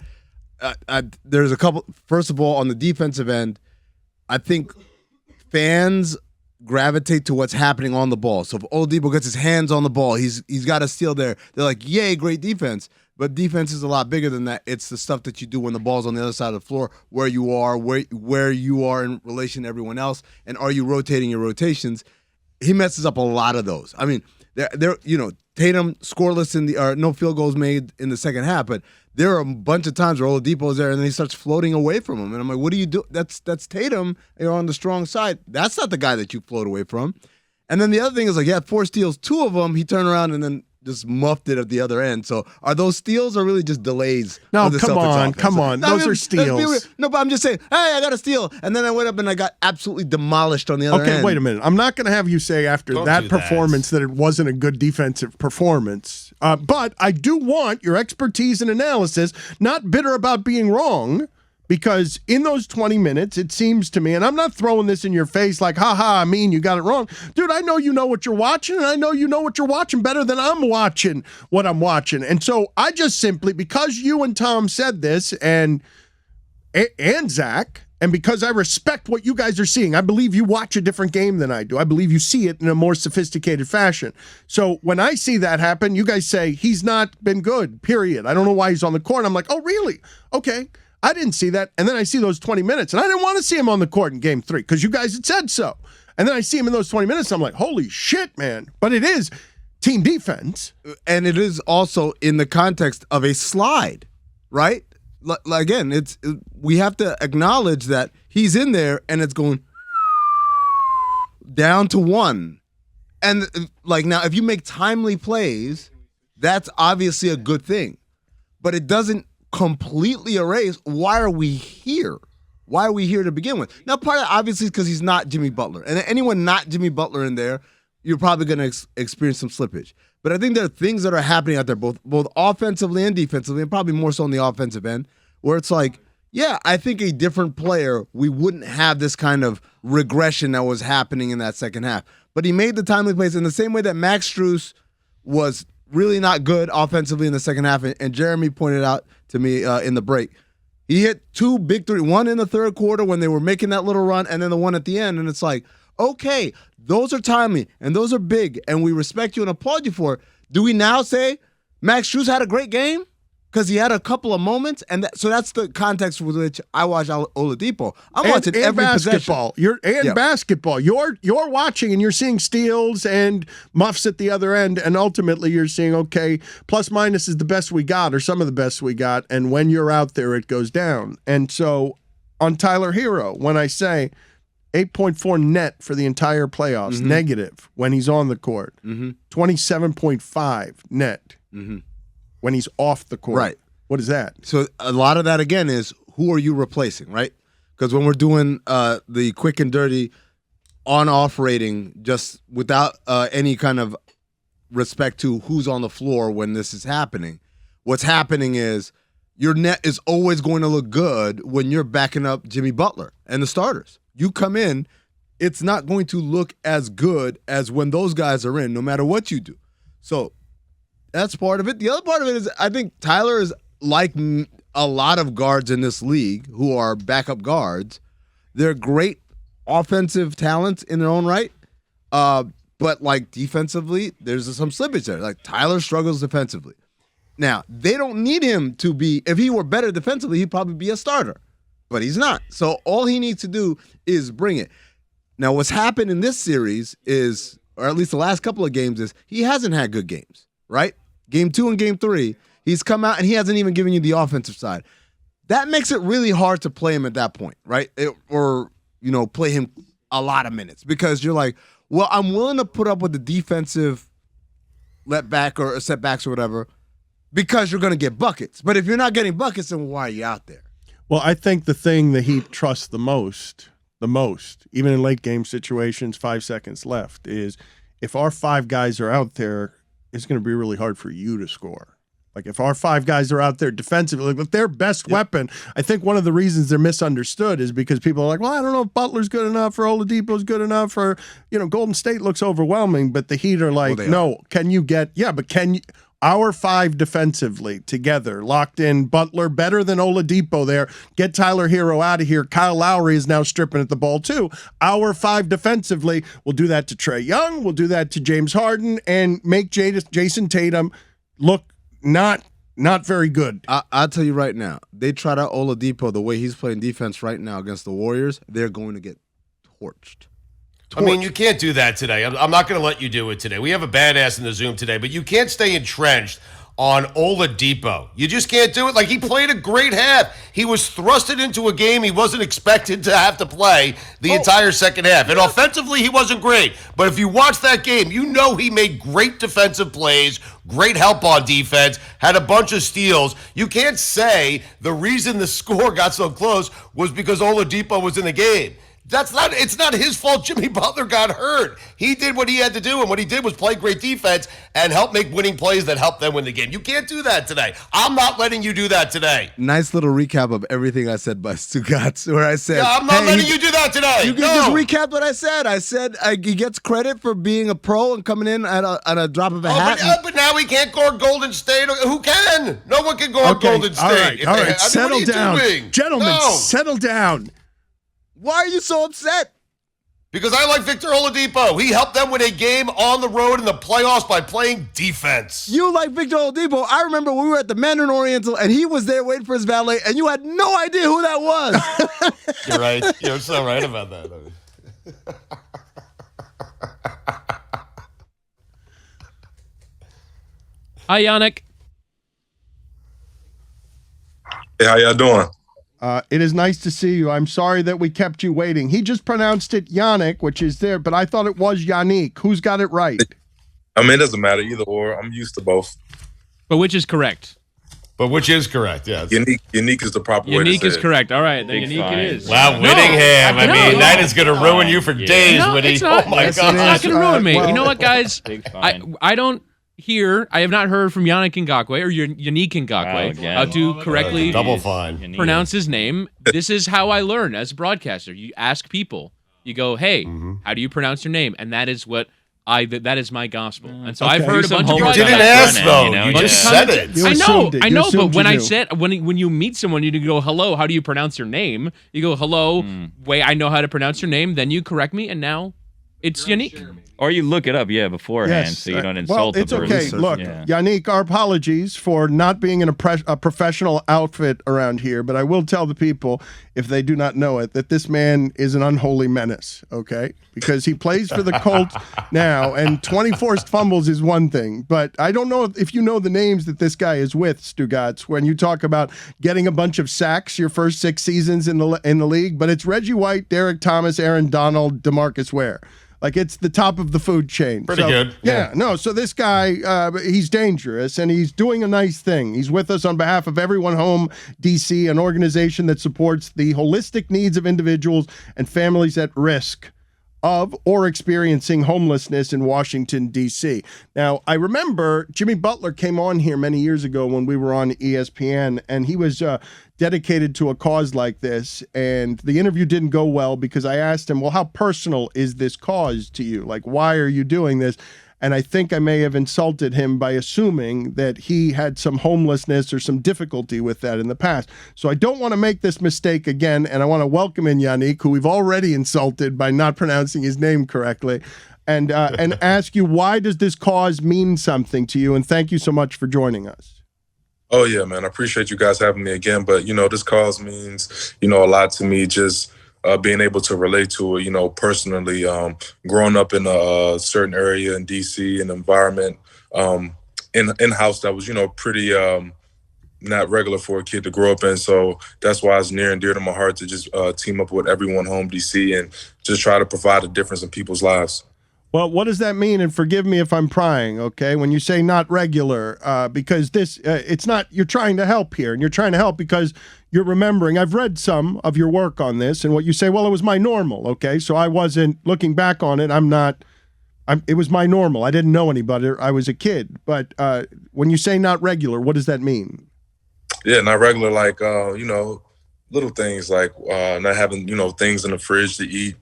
there's a couple. First of all, on the defensive end, I think fans gravitate to what's happening on the ball. So if Oladipo gets his hands on the ball, he's got a steal there. They're like, "Yay, great defense!" But defense is a lot bigger than that. It's the stuff that you do when the ball's on the other side of the floor, where you are, where you are in relation to everyone else, and are you rotating your rotations? He messes up a lot of those. I mean, there Tatum scoreless in the no field goals made in the second half, but there are a bunch of times where Oladipo's there and then he starts floating away from him, and I'm like, what do you do? That's Tatum. You're on the strong side. That's not the guy that you float away from. And then the other thing is like, he had 4 steals, 2 of them he turned around and then just muffed it at the other end. So are those steals or really just delays? No, of the come Celtics on, offense? come on. No, Those I mean, are steals. No, but I'm just saying, hey, I got a steal. And then I went up and I got absolutely demolished on the other end. Okay, wait a minute. I'm not going to have you say after Don't that do that. performance that it wasn't a good defensive performance. But I do want your expertise and analysis, not bitter about being wrong, because in those 20 minutes, it seems to me, and I'm not throwing this in your face like, ha, I mean, you got it wrong. Dude, I know you know what you're watching, and I know you know what you're watching better than I'm watching what I'm watching. And so I just simply, because you and Tom said this, and Zach, and because I respect what you guys are seeing, I believe you watch a different game than I do. I believe you see it in a more sophisticated fashion. So when I see that happen, you guys say, he's not been good, period. I don't know why he's on the court. I'm like, oh, really? Okay. I didn't see that. And then I see those 20 minutes, and I didn't want to see him on the court in game 3 because you guys had said so. And then I see him in those 20 minutes, and I'm like, holy shit, man. But it is team defense. And it is also in the context of a slide, right? Again, we have to acknowledge that he's in there and it's going down to 1. And like now, if you make timely plays, that's obviously a good thing. But it doesn't completely erase why are we here? Why are we here to begin with? Now, part of it obviously is because he's not Jimmy Butler. And anyone not Jimmy Butler in there, you're probably going to experience some slippage. But I think there are things that are happening out there, both offensively and defensively, and probably more so on the offensive end, where it's like yeah, I think a different player, we wouldn't have this kind of regression that was happening in that second half. But he made the timely plays in the same way that Max Strus was really not good offensively in the second half. And Jeremy pointed out to me in the break, he hit 2 big threes, one in the third quarter when they were making that little run, and then the one at the end. And it's like, okay, those are timely, and those are big, and we respect you and applaud you for it. Do we now say Max Strus had a great game? Because he had a couple of moments, and so that's the context with which I watch Oladipo. I'm watching every basketball. possession. Basketball. You're watching and you're seeing steals and muffs at the other end, and ultimately you're seeing, okay, plus minus is the best we got or some of the best we got, and when you're out there, it goes down. And so on Tyler Herro, when I say 8.4 net for the entire playoffs, negative when he's on the court, 27.5 net. When he's off the court. Right. What is that? So a lot of that, again, is who are you replacing, right? Because when we're doing the quick and dirty on-off rating just without any kind of respect to who's on the floor when this is happening, what's happening is your net is always going to look good when you're backing up Jimmy Butler and the starters. You come in, it's not going to look as good as when those guys are in, no matter what you do. So that's part of it. The other part of it is I think Tyler is like a lot of guards in this league who are backup guards. They're great offensive talents in their own right, but like defensively, there's some slippage there. Like Tyler struggles defensively. Now, they don't need him to be, if he were better defensively, he'd probably be a starter, but he's not. So all he needs to do is bring it. Now, what's happened in this series is, or at least the last couple of games, is he hasn't had good games, right? Game 2 and Game 3, he's come out and he hasn't even given you the offensive side. That makes it really hard to play him at that point, right? Or play him a lot of minutes because you're like, well, I'm willing to put up with the defensive let back or setbacks or whatever because you're going to get buckets. But if you're not getting buckets, then why are you out there? Well, I think the thing that he trusts the most, even in late game situations, 5 seconds left, is if our 5 guys are out there, it's going to be really hard for you to score. Like if our 5 guys are out there defensively, like if their best weapon, I think one of the reasons they're misunderstood is because people are like, well, I don't know if Butler's good enough or Oladipo's good enough or, Golden State looks overwhelming, but the Heat are like, can you our 5 defensively together, locked in, Butler better than Oladipo there, get Tyler Herro out of here. Kyle Lowry is now stripping at the ball too. Our 5 defensively, we'll do that to Trae Young, we'll do that to James Harden, and make Jason Tatum look not very good. I'll tell you right now, they tried out Oladipo the way he's playing defense right now against the Warriors, they're going to get torched. I mean, you can't do that today. I'm not going to let you do it today. We have a badass in the Zoom today, but you can't stay entrenched on Oladipo. You just can't do it. Like, he played a great half. He was thrusted into a game he wasn't expected to have to play the entire second half. And offensively, he wasn't great. But if you watch that game, you know he made great defensive plays, great help on defense, had a bunch of steals. You can't say the reason the score got so close was because Oladipo was in the game. It's not his fault Jimmy Butler got hurt. He did what he had to do, and what he did was play great defense and help make winning plays that helped them win the game. You can't do that today. I'm not letting you do that today. Nice little recap of everything I said by Stugotz, where I said, I'm not letting you do that today. You just recapped what I said. I said he gets credit for being a pro and coming in at a drop of a hat. But now he can't guard Golden State. Who can? No one can guard Golden State. All right. Settle down. Gentlemen, settle down. Why are you so upset? Because I like Victor Oladipo. He helped them win a game on the road in the playoffs by playing defense. You like Victor Oladipo. I remember when we were at the Mandarin Oriental and he was there waiting for his valet and you had no idea who that was. You're right. You're so right about that. Hi, Yannick. Hey, how y'all doing? It is nice to see you. I'm sorry that we kept you waiting. He just pronounced it Yannick, which is there, but I thought it was Yannick. Who's got it right? I mean, it doesn't matter either or. I'm used to both. But which is correct? Yeah. Unique is the proper way to say Unique is it. correct. All right, then Unique it is. Wow, Whittingham. That is going to ruin you for days, No, Whitty. it's not. Oh, my God. It's not going to ruin me. Well, you know what, guys? Big fine. I don't here, I have not heard from Yannick Ngakoue or Yannick Ngakoue how to correctly double fine. pronounce his name. This is how I learn as a broadcaster. You ask people. You go, hey, how do you pronounce your name? And that is what that is my gospel. And so I've heard a bunch of You broadcasters. didn't ask, though. You just said it. I know, but when I said, when you meet someone, you go, hello, how do you pronounce your name? You go, hello, wait, I know how to pronounce your name. Then you correct me, and now it's Yannick. Or you look it up, beforehand, so you don't insult it's the person. okay. Look, Yannick, our apologies for not being in a professional outfit around here, but I will tell the people, if they do not know it, that this man is an unholy menace, okay? Because he plays for the Colts now, and 20 forced fumbles is one thing, but I don't know if you know the names that this guy is with, Stugotz, when you talk about getting a bunch of sacks your first 6 seasons in the league, but it's Reggie White, Derek Thomas, Aaron Donald, DeMarcus Ware. Like, it's the top of the food chain. Pretty good. Yeah, no, so this guy, he's dangerous, and he's doing a nice thing. He's with us on behalf of Everyone Home DC, an organization that supports the holistic needs of individuals and families at risk of or experiencing homelessness in Washington, D.C. Now, I remember Jimmy Butler came on here many years ago when we were on ESPN, and he was dedicated to a cause like this, and the interview didn't go well because I asked him, well, how personal is this cause to you? Like, why are you doing this? And I think I may have insulted him by assuming that he had some homelessness or some difficulty with that in the past. So I don't want to make this mistake again, and I want to welcome in Yannick, who we've already insulted by not pronouncing his name correctly, and ask you, why does this cause mean something to you? And thank you so much for joining us. Oh, yeah, man. I appreciate you guys having me again. But, this cause means, a lot to me, just being able to relate to it, personally, growing up in a certain area in D.C., an environment in-house that was, pretty not regular for a kid to grow up in. So that's why it's near and dear to my heart to just team up with Everyone Home D.C. and just try to provide a difference in people's lives. Well, what does that mean? And forgive me if I'm prying, okay? When you say not regular, because this, it's not, you're trying to help here, and you're trying to help because you're remembering. I've read some of your work on this, and what you say, well, it was my normal, okay? So I wasn't, looking back on it, it was my normal. I didn't know anybody. I was a kid. But when you say not regular, what does that mean? Yeah, not regular, like, little things like not having, things in the fridge to eat,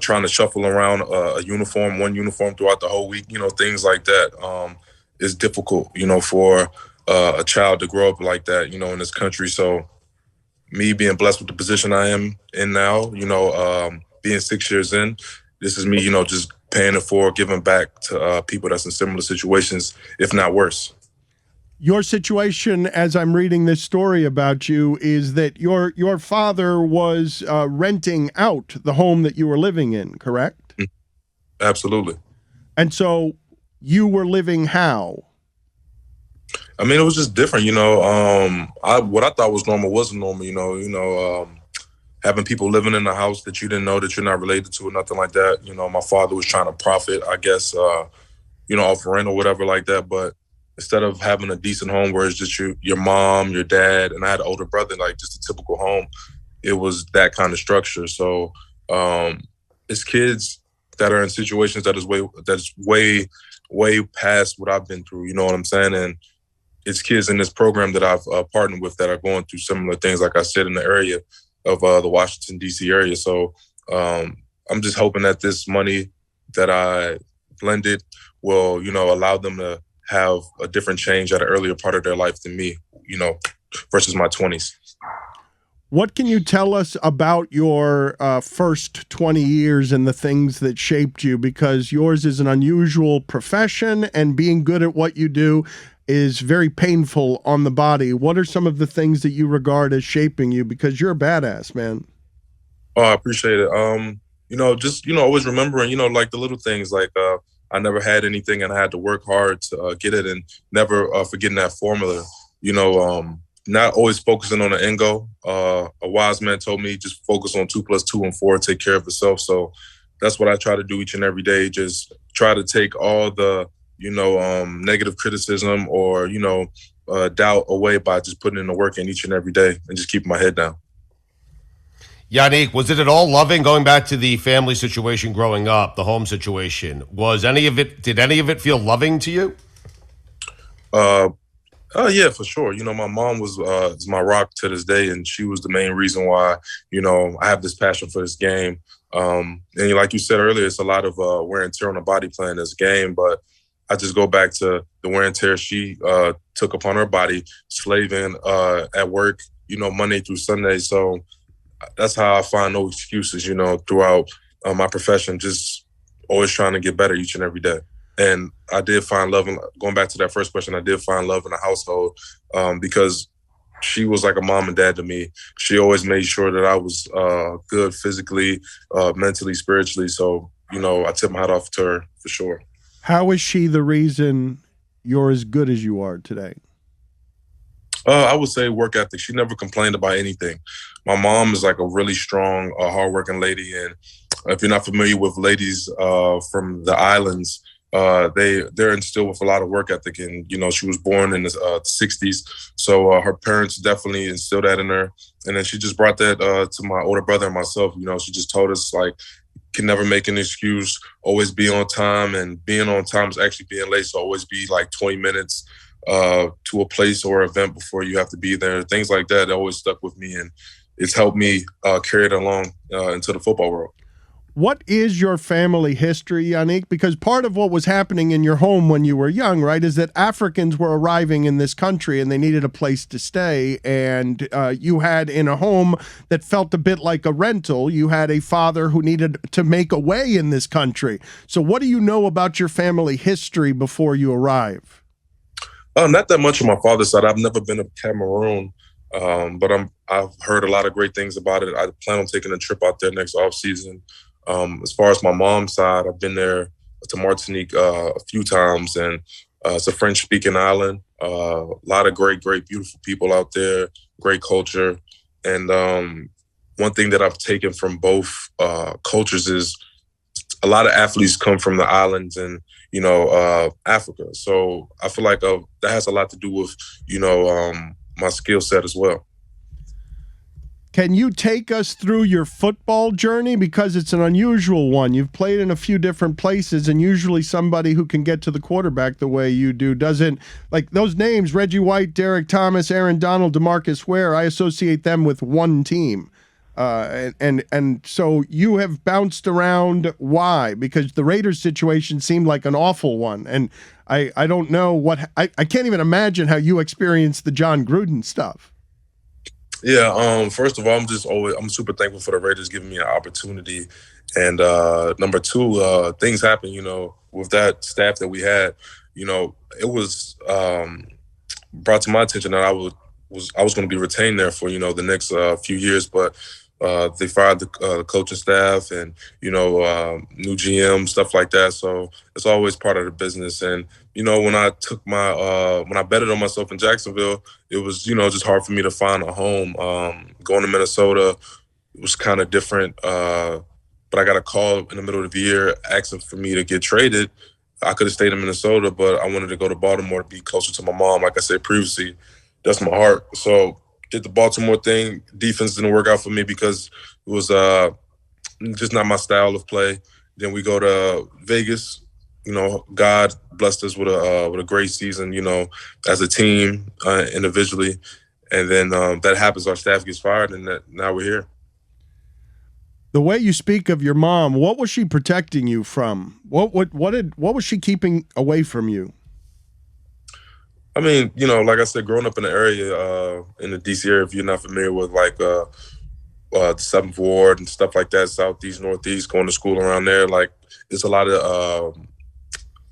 trying to shuffle around one uniform throughout the whole week, things like that is difficult, for a child to grow up like that, in this country. So me being blessed with the position I am in now, being 6 years in, this is me, just paying it forward, giving back to people that's in similar situations, if not worse. Your situation, as I'm reading this story about you, is that your father was renting out the home that you were living in, correct? Absolutely. And so you were living how? I mean, it was just different, what I thought was normal wasn't normal, having people living in a house that you didn't know that you're not related to or nothing like that. My father was trying to profit, I guess, off rent or whatever like that. But instead of having a decent home where it's just your mom, your dad, and I had an older brother, like just a typical home, it was that kind of structure. So it's kids that are in situations that's way past what I've been through, you know what I'm saying? And it's kids in this program that I've partnered with that are going through similar things, like I said, in the area of the Washington, D.C. area. So I'm just hoping that this money that I blended will, allow them to have a different change at an earlier part of their life than me, versus my 20s. What can you tell us about your first 20 years and the things that shaped you? Because yours is an unusual profession, and being good at what you do is very painful on the body. What are some of the things that you regard as shaping you? Because you're a badass, man. Oh, I appreciate it. Always remembering, like the little things, like I never had anything and I had to work hard to get it, and never forgetting that formula, not always focusing on the end goal. A wise man told me just focus on 2 + 2 = 4, take care of yourself. So that's what I try to do each and every day. Just try to take all the, negative criticism or, doubt away by just putting in the work in each and every day and just keeping my head down. Yannick, was it at all loving, going back to the family situation growing up, the home situation? Did any of it feel loving to you? Yeah, for sure. You know, my mom was is my rock to this day, and she was the main reason why, you know, I have this passion for this game. And like you said earlier, it's a lot of wear and tear on the body playing this game, but I just go back to the wear and tear she took upon her body, slaving at work, you know, Monday through Sunday. So that's how I find no excuses, you know, throughout my profession, just always trying to get better each and every day. And I did find love, going back to that first question, I did find love in the household because she was like a mom and dad to me. She always made sure that I was good physically, mentally, spiritually. So, you know, I tip my hat off to her for sure. How is she the reason you're as good as you are today? I would say work ethic. She never complained about anything. My mom is like a really strong, hardworking lady. And if you're not familiar with ladies from the islands, they're instilled with a lot of work ethic. And, you know, she was born in the 60s. So her parents definitely instilled that in her. And then she just brought that to my older brother and myself. You know, she just told us, like, can never make an excuse, always be on time. And being on time is actually being late. So always be like 20 minutes to a place or event before you have to be there. Things like that always stuck with me. And it's helped me carry it along into the football world. What is your family history, Yannick? Because part of what was happening in your home when you were young, right, is that Africans were arriving in this country and they needed a place to stay. And you had, in a home that felt a bit like a rental, you had a father who needed to make a way in this country. So what do you know about your family history before you arrive? Not that much on my father's side. I've never been to Cameroon, but I've heard a lot of great things about it. I plan on taking a trip out there next offseason. As far as my mom's side, I've been there to Martinique a few times, and it's a French-speaking island. A lot of great, beautiful people out there, great culture. And one thing that I've taken from both cultures is a lot of athletes come from the islands and, you know, Africa. So I feel like that has a lot to do with, you know, my skill set as well. Can you take us through your football journey? Because it's an unusual one. You've played in a few different places, and usually somebody who can get to the quarterback the way you do doesn't. Like those names, Reggie White, Derek Thomas, Aaron Donald, DeMarcus Ware, I associate them with one team. And so you have bounced around. Why? Because the Raiders situation seemed like an awful one. And I don't know what – I can't even imagine how you experienced the John Gruden stuff. Yeah, first of all, I'm super thankful for the Raiders giving me an opportunity. And number two, things happen, you know, with that staff that we had. You know, it was brought to my attention that I was going to be retained there for, you know, the next few years, but they fired the coaching staff and, you know, new GM, stuff like that. So it's always part of the business. And, you know, when I took when I betted on myself in Jacksonville, it was, you know, just hard for me to find a home. Going to Minnesota was kind of different. But I got a call in the middle of the year asking for me to get traded. I could have stayed in Minnesota, but I wanted to go to Baltimore to be closer to my mom. Like I said previously, that's my heart. So did the Baltimore thing. Defense didn't work out for me because it was just not my style of play. Then we go to Vegas. You know, God blessed us with a great season, you know, as a team, individually. And then that happens, our staff gets fired, and now we're here. The way you speak of your mom, what was she protecting you from? What was she keeping away from you? I mean, you know, like I said, growing up in the area, in the D.C. area, if you're not familiar with, like, the 7th Ward and stuff like that, Southeast, Northeast, going to school around there, like, there's a lot of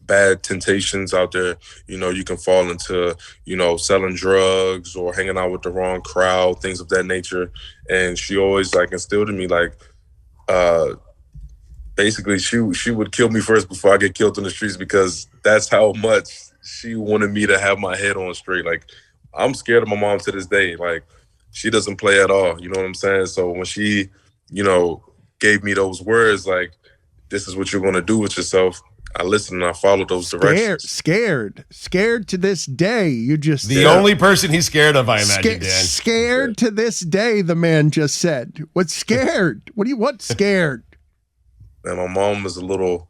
bad temptations out there. You know, you can fall into, you know, selling drugs or hanging out with the wrong crowd, things of that nature. And she always, like, instilled in me, like, basically she would kill me first before I get killed in the streets, because that's how much she wanted me to have my head on straight. Like, I'm scared of my mom to this day. Like, she doesn't play at all. You know what I'm saying? So when she, you know, gave me those words, like, this is what you're going to do with yourself, I listened and I followed those directions. Scared to this day. You just the only person he's scared of, I imagine, Dan. Scared to this day, the man just said. What's scared? What scared? Man, my mom was a little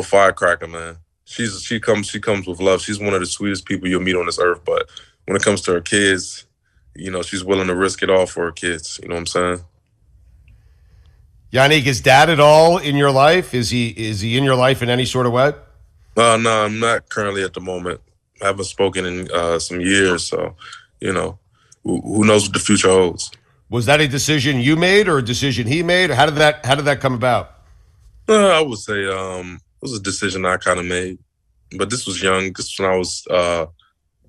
firecracker, man. she comes with love. She's one of the sweetest people you'll meet on this earth. But when it comes to her kids, you know, she's willing to risk it all for her kids. You know what I'm saying? Yannick, is dad at all in your life? Is he in your life in any sort of way? No, I'm not currently at the moment. I haven't spoken in some years, so you know, who knows what the future holds. Was that a decision you made or a decision he made? Or how did that come about? I would say it was a decision I kind of made, but this was young. This was when I was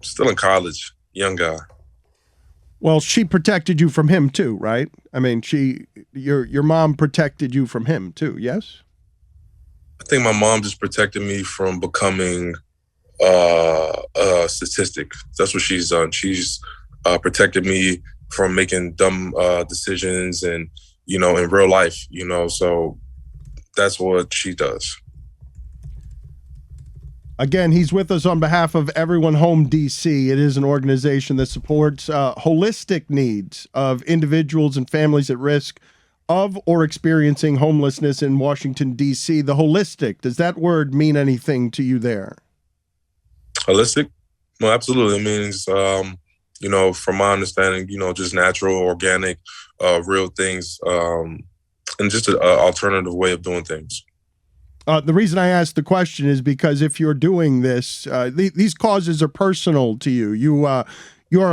still in college, young guy. Well, she protected you from him too, right? I mean, your mom protected you from him too, yes? I think my mom just protected me from becoming a statistic. That's what she's done. She's protected me from making dumb decisions and, you know, in real life, you know, so that's what she does. Again, he's with us on behalf of Everyone Home DC. It is an organization that supports holistic needs of individuals and families at risk of or experiencing homelessness in Washington, D.C. The holistic, does that word mean anything to you there? Holistic? No, absolutely. It means, you know, from my understanding, you know, just natural, organic, real things, and just an alternative way of doing things. The reason I asked the question is because if you're doing this, these causes are personal to you. You are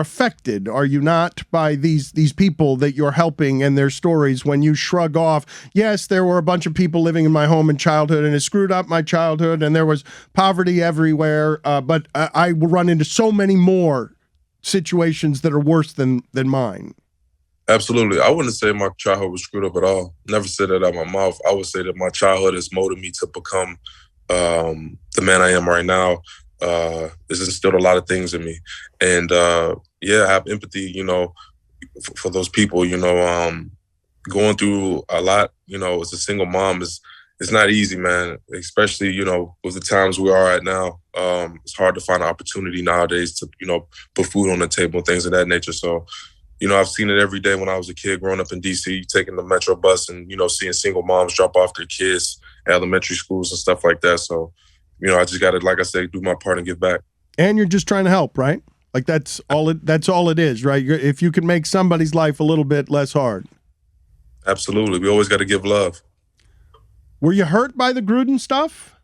affected, are you not, by these people that you're helping and their stories when you shrug off, yes, there were a bunch of people living in my home in childhood and it screwed up my childhood and there was poverty everywhere, but I will run into so many more situations that are worse than mine. Absolutely. I wouldn't say my childhood was screwed up at all. Never said that out of my mouth. I would say that my childhood has molded me to become the man I am right now. It's instilled a lot of things in me. And yeah, I have empathy, you know, for those people, you know, going through a lot, you know, as a single mom it's not easy, man, especially, you know, with the times we are at now. It's hard to find an opportunity nowadays to, you know, put food on the table and things of that nature. So, you know, I've seen it every day when I was a kid growing up in D.C., taking the Metro bus and, you know, seeing single moms drop off their kids at elementary schools and stuff like that. So, you know, I just got to, like I say, do my part and give back. And you're just trying to help, right? Like that's all it is, right? If you can make somebody's life a little bit less hard. Absolutely. We always got to give love. Were you hurt by the Gruden stuff?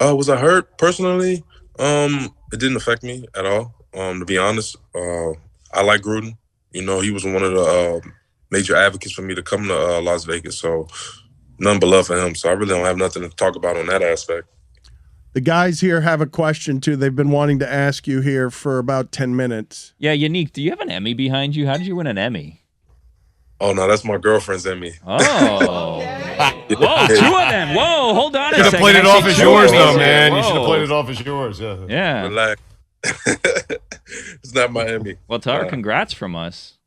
Was I hurt personally? It didn't affect me at all. To be honest, I like Gruden. You know, he was one of the major advocates for me to come to Las Vegas. So none but love for him. So I really don't have nothing to talk about on that aspect. The guys here have a question, too. They've been wanting to ask you here for about 10 minutes. Yeah, Yannick, do you have an Emmy behind you? How did you win an Emmy? Oh, no, that's my girlfriend's Emmy. Oh. Whoa, two of them. Whoa, hold on a second. You should have played it off as yours, though, man. You should have played it off as yours. Yeah. Yeah. Relax. It's not my Emmy. Well, tell her congrats from us.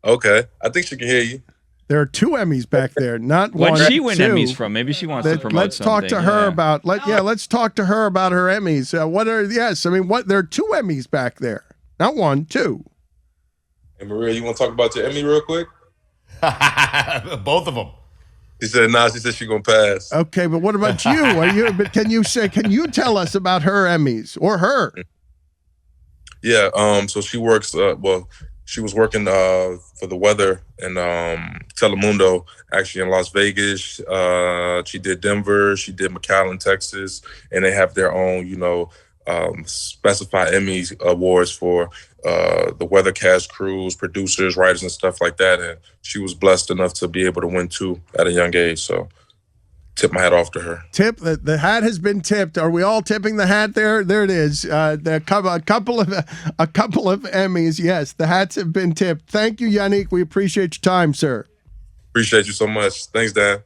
Okay. I think she can hear you. There are two Emmys back there, not one. What'd she win two. Emmys from? Maybe she wants to promote let's something. Talk to her about. Let's talk to her about her Emmys. There are two Emmys back there, not one, two. Hey, Maria, you want to talk about your Emmy real quick? Both of them. She said, nah, she said she's going to pass. Okay, but what about you? But can you tell us about her Emmys or her? Yeah, so she works, she was working for the weather in Telemundo, actually in Las Vegas. She did Denver, she did McAllen, Texas, and they have their own, you know, specified Emmy awards for the weathercast crews, producers, writers, and stuff like that. And she was blessed enough to be able to win two at a young age. So tip my hat off to her. The hat has been tipped. Are we all tipping the hat there? There it is. A couple of Emmys. Yes, the hats have been tipped. Thank you, Yannick. We appreciate your time, sir. Appreciate you so much. Thanks, Dan.